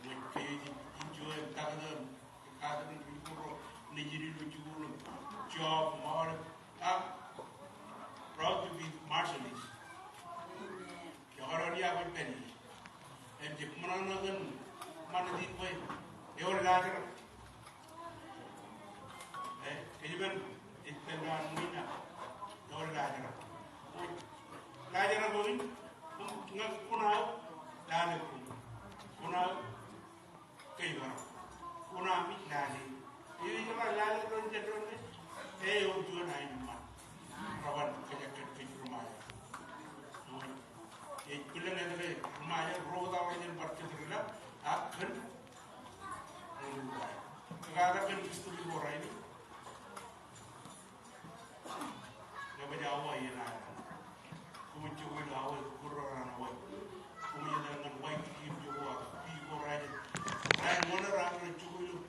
when kaji enjoy tagadan bikuro nijiri luchuru job more proud to be marshallese yawaran ya ko penny and the mananagan manadin boy eor lagar even ittengan mina eor lagar Lajar going, kunau, lale kunau, kaibar, kunau mit lale. Ini cuma lale don jadon ni, om Juon ain mat, rawan kerja rumah. Kulen ada rumah roda orang berkerja, akan rumah. Kalau kan istri orang ini, lepas jauh ini nak. Kumuncuin awal kurang awal, kemudian dengan baik tim juga, pi orang mana orang cukup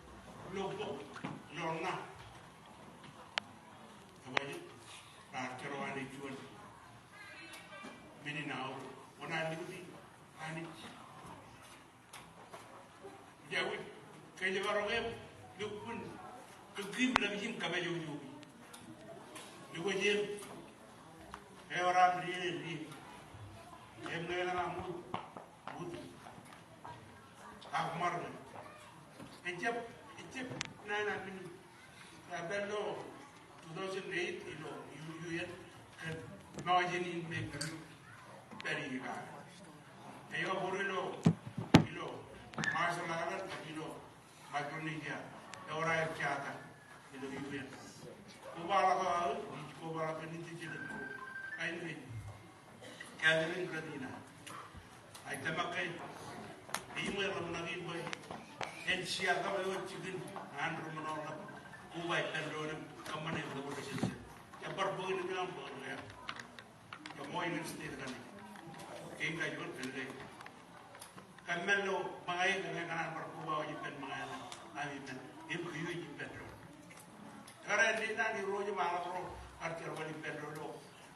lobok, lorna, apa je, cerowan Juon, meni nau, orang ni, jauh, kerja orang lupun, kegim lagi kebaju juga, juga jem. Orang beri, yang mengenal mud, akmar, Ejep, nana ini, abelo 2008 ilo, UN, now jadi make very hard. Ayo borilo, masalah ilo, Micronesia, orang yang jatuh, ilo UN. Kubala kan ini jadi. Ini gathering Gradina. I tamakai, email of Nagin boy, and she had come over chicken and Romanol, who by Pendron, come on in the position. A purple in the number, the more in state running. King I don't tell you. Camelo, my and Parkuba, you can my I even if you better. Currently, not the road of Malaro, after what you better.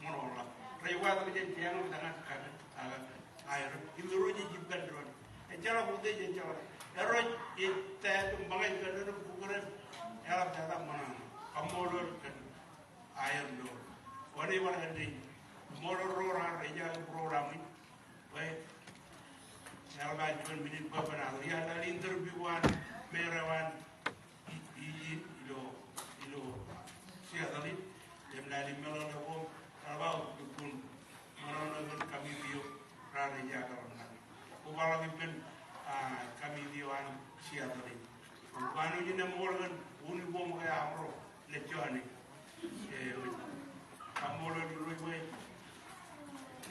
Maloelap. Reward dengan tiang dengan kanan air. Itu roji jibban ron. Encala bude encala. Eroj itu tembangai kerana bukan elap dalam mana. Kamolol kan air do. Wani mana ni. Kamolol roran reja program ini. Baik. Elap Juon minit beberapa. Dia ada interviewan merawan ilo siapa ni? Yang dari Maloelap. Kalau dukun maron kami bio rada jaga orang. Ubala bipen kami bioan siapa ni? Kanu jina morgan uni bom kaya amro lechani. Kamolol ruiwe.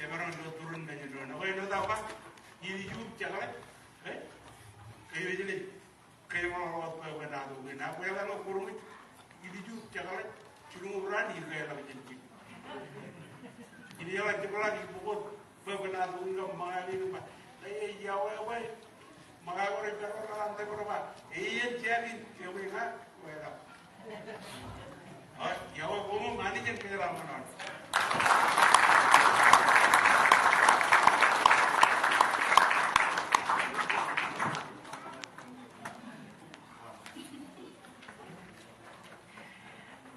Maron do turun na jino. Na kaya no tau ka? Ini jub cakap. Kayu jadi. Kayu mau rawat kaya benado. Na kaya kalau kurung ini jub cakap. Cuma berani kaya lagi jadi. Ini yang lagi lagi pukul. Kaya benado enggak mangani rumah. Yawe. Mga orang cakap orang lantai berapa? Iya jadi cewek nggak? Wala. Oh, yawe kamu mani jen kejelaman.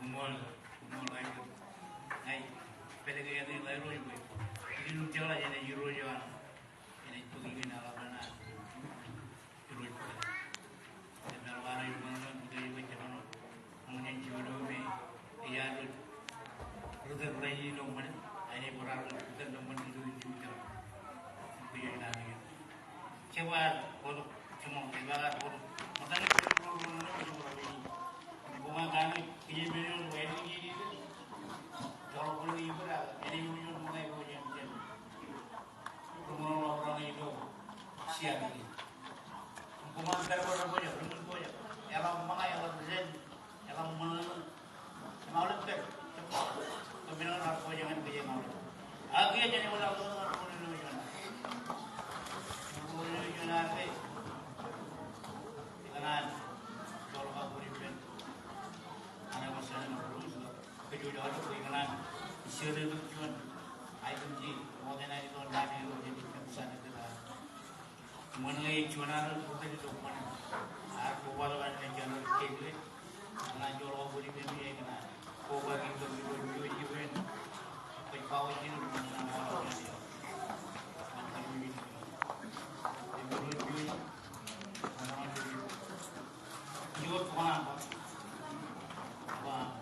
Umur lagi, ay, pwede kaya din laro yung boy. Hindi nung tiyala yan ay Juor Juon. Yan ay tugigin na laban na. Juor po. Yan na laban yung mga nun, buday yung mga nun. Ngunyan Juor may iyalod. Ruder rin yung naman. Ay na ipararo, ruder naman dito yung Juor. Ito yung namin yun. Cewar, kodok, cumong, ibagat, kodok. Matalik ko yung mga nun, bunga kami pinjam wedding ini tu kalau perlu ibu dah jadi punya bunga ibu yang macam rumah orang itu siap ini bunga berapa punya yang mana yang present yang mana aolep tu kebenaran aku jangan kerja aolep akhirnya jadi orang tu orang punya jualan apa kanan kalau aku ribuan anak masalah nak urus kejujuran itu ikanan isyur itu Juon item G kemudian ada itu dari jadi keputusan itu lah mengenai Juonan itu itu mana aku baru ada jalan kiri karena Juor budi bumi kena kau bagi itu Juon pekau ini mana orang dia macam ini Juor mana apa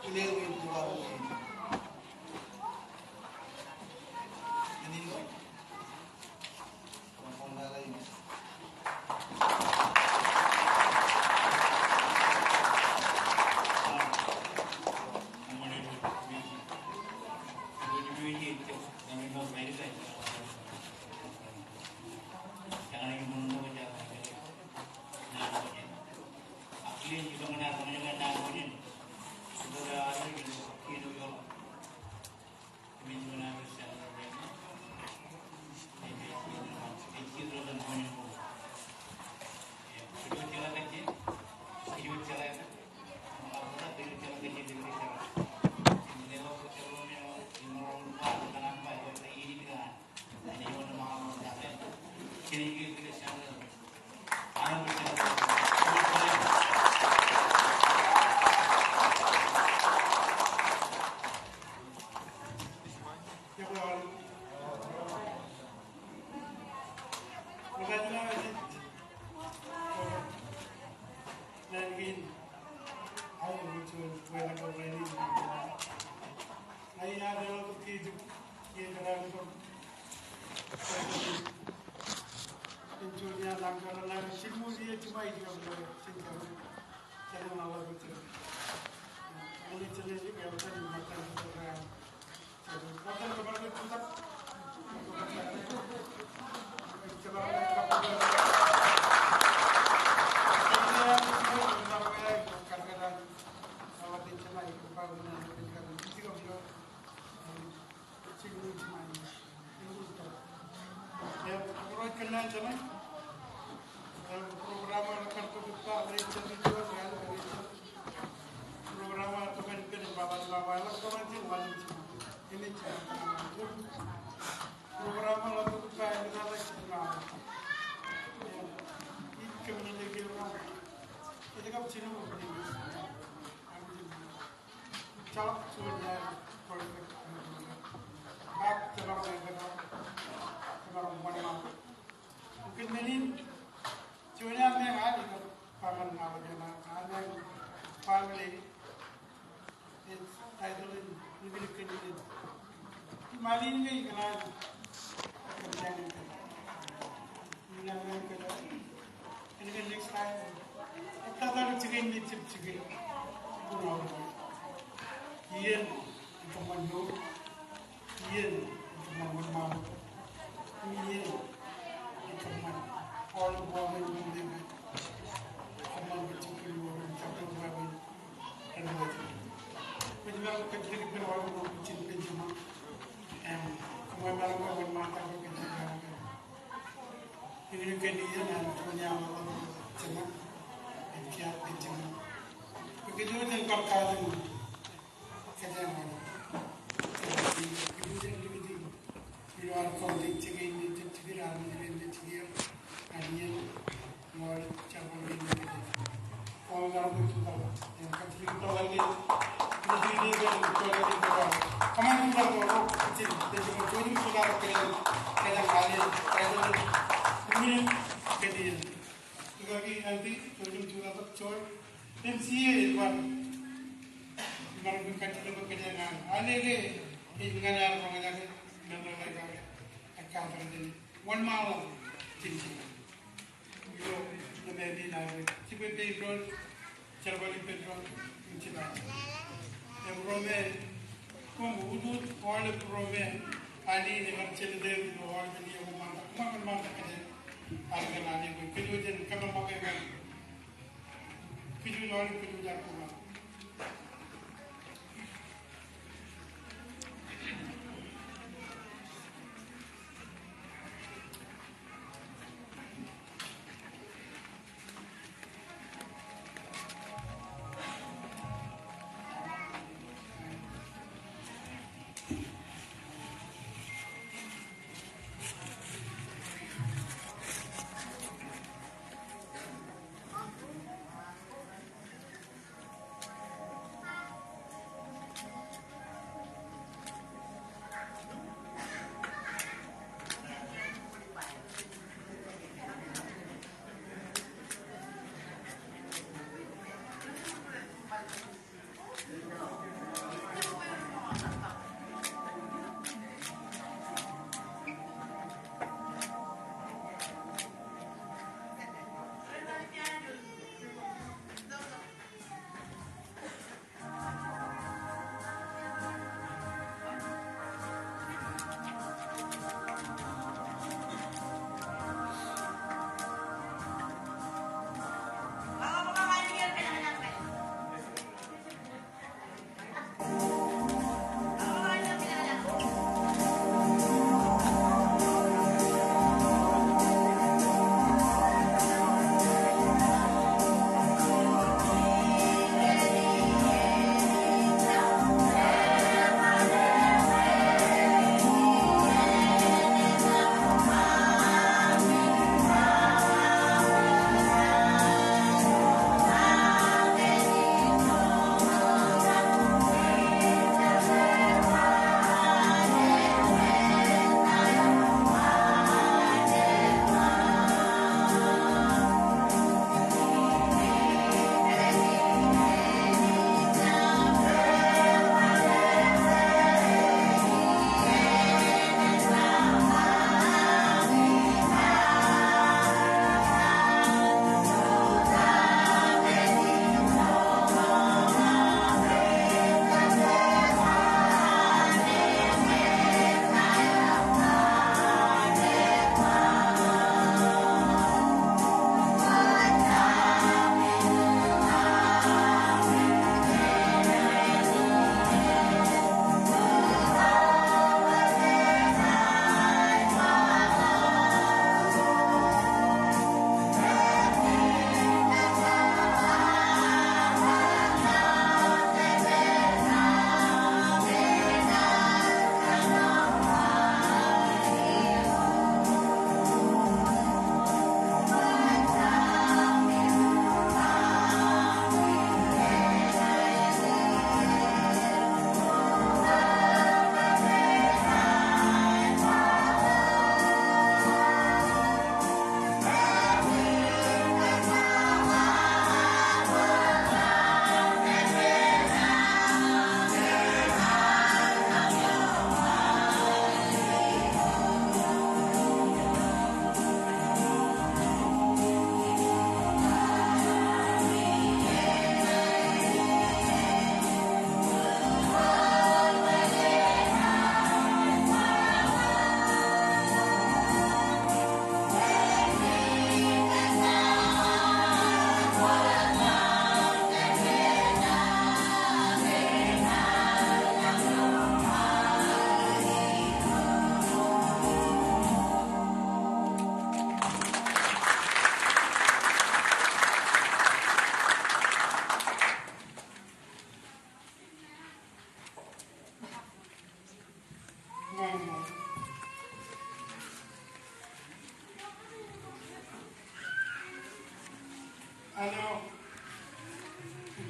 Clear with the water. And then from the line.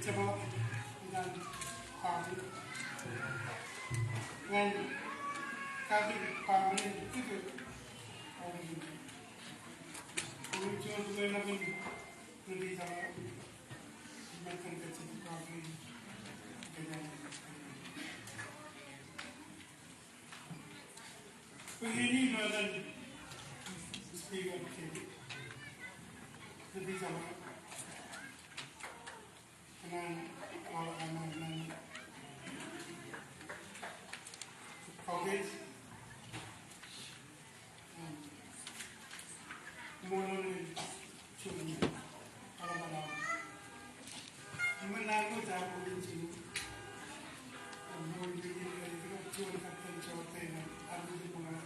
cepat dan kami dengan kami itu orang ini. Cuma tu yang kami beri sama makan kecil kami dengan. Begini dengan speaker kecil beri sama dengan anak college mulai cuma kalau menang tu tak boleh cuma mulai dari Juon kata Juon ada di mana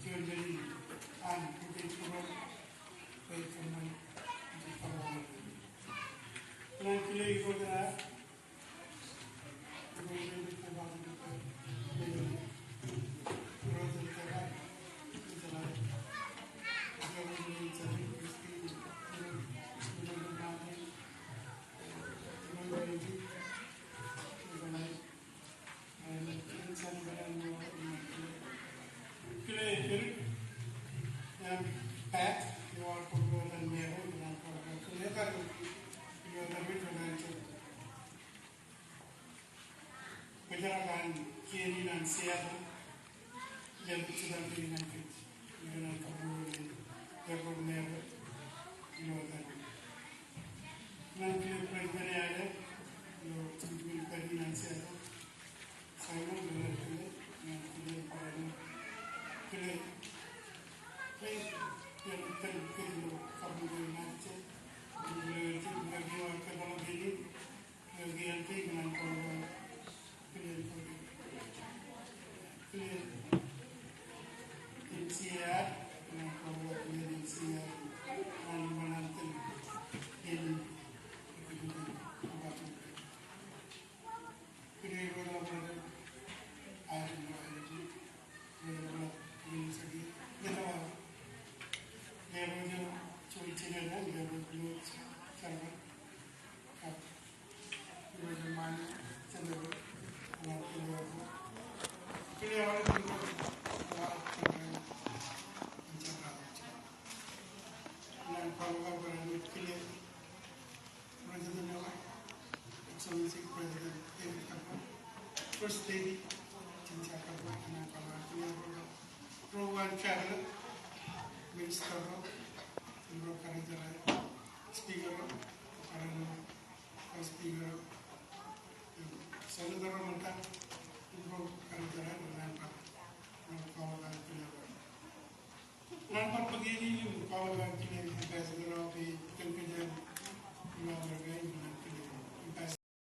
Juon jadi mungkin cuma baik teman di kamolol nanti lagi kita kojeraman kini dan siapa yang sedang dengan kamolol Auburn nanti presiden ada lo tujuh kali nanti ada saya mau dengar dulu nanti pada kali yang terkait kamolol nanti bagi warga kalau gini bagi nanti dengan kamolol siap dengan kamolol ini siap dan menanti ini First Lady, Rowan Traveler, Minister, Speaker, Speaker, Senator Mantan, Nampak begini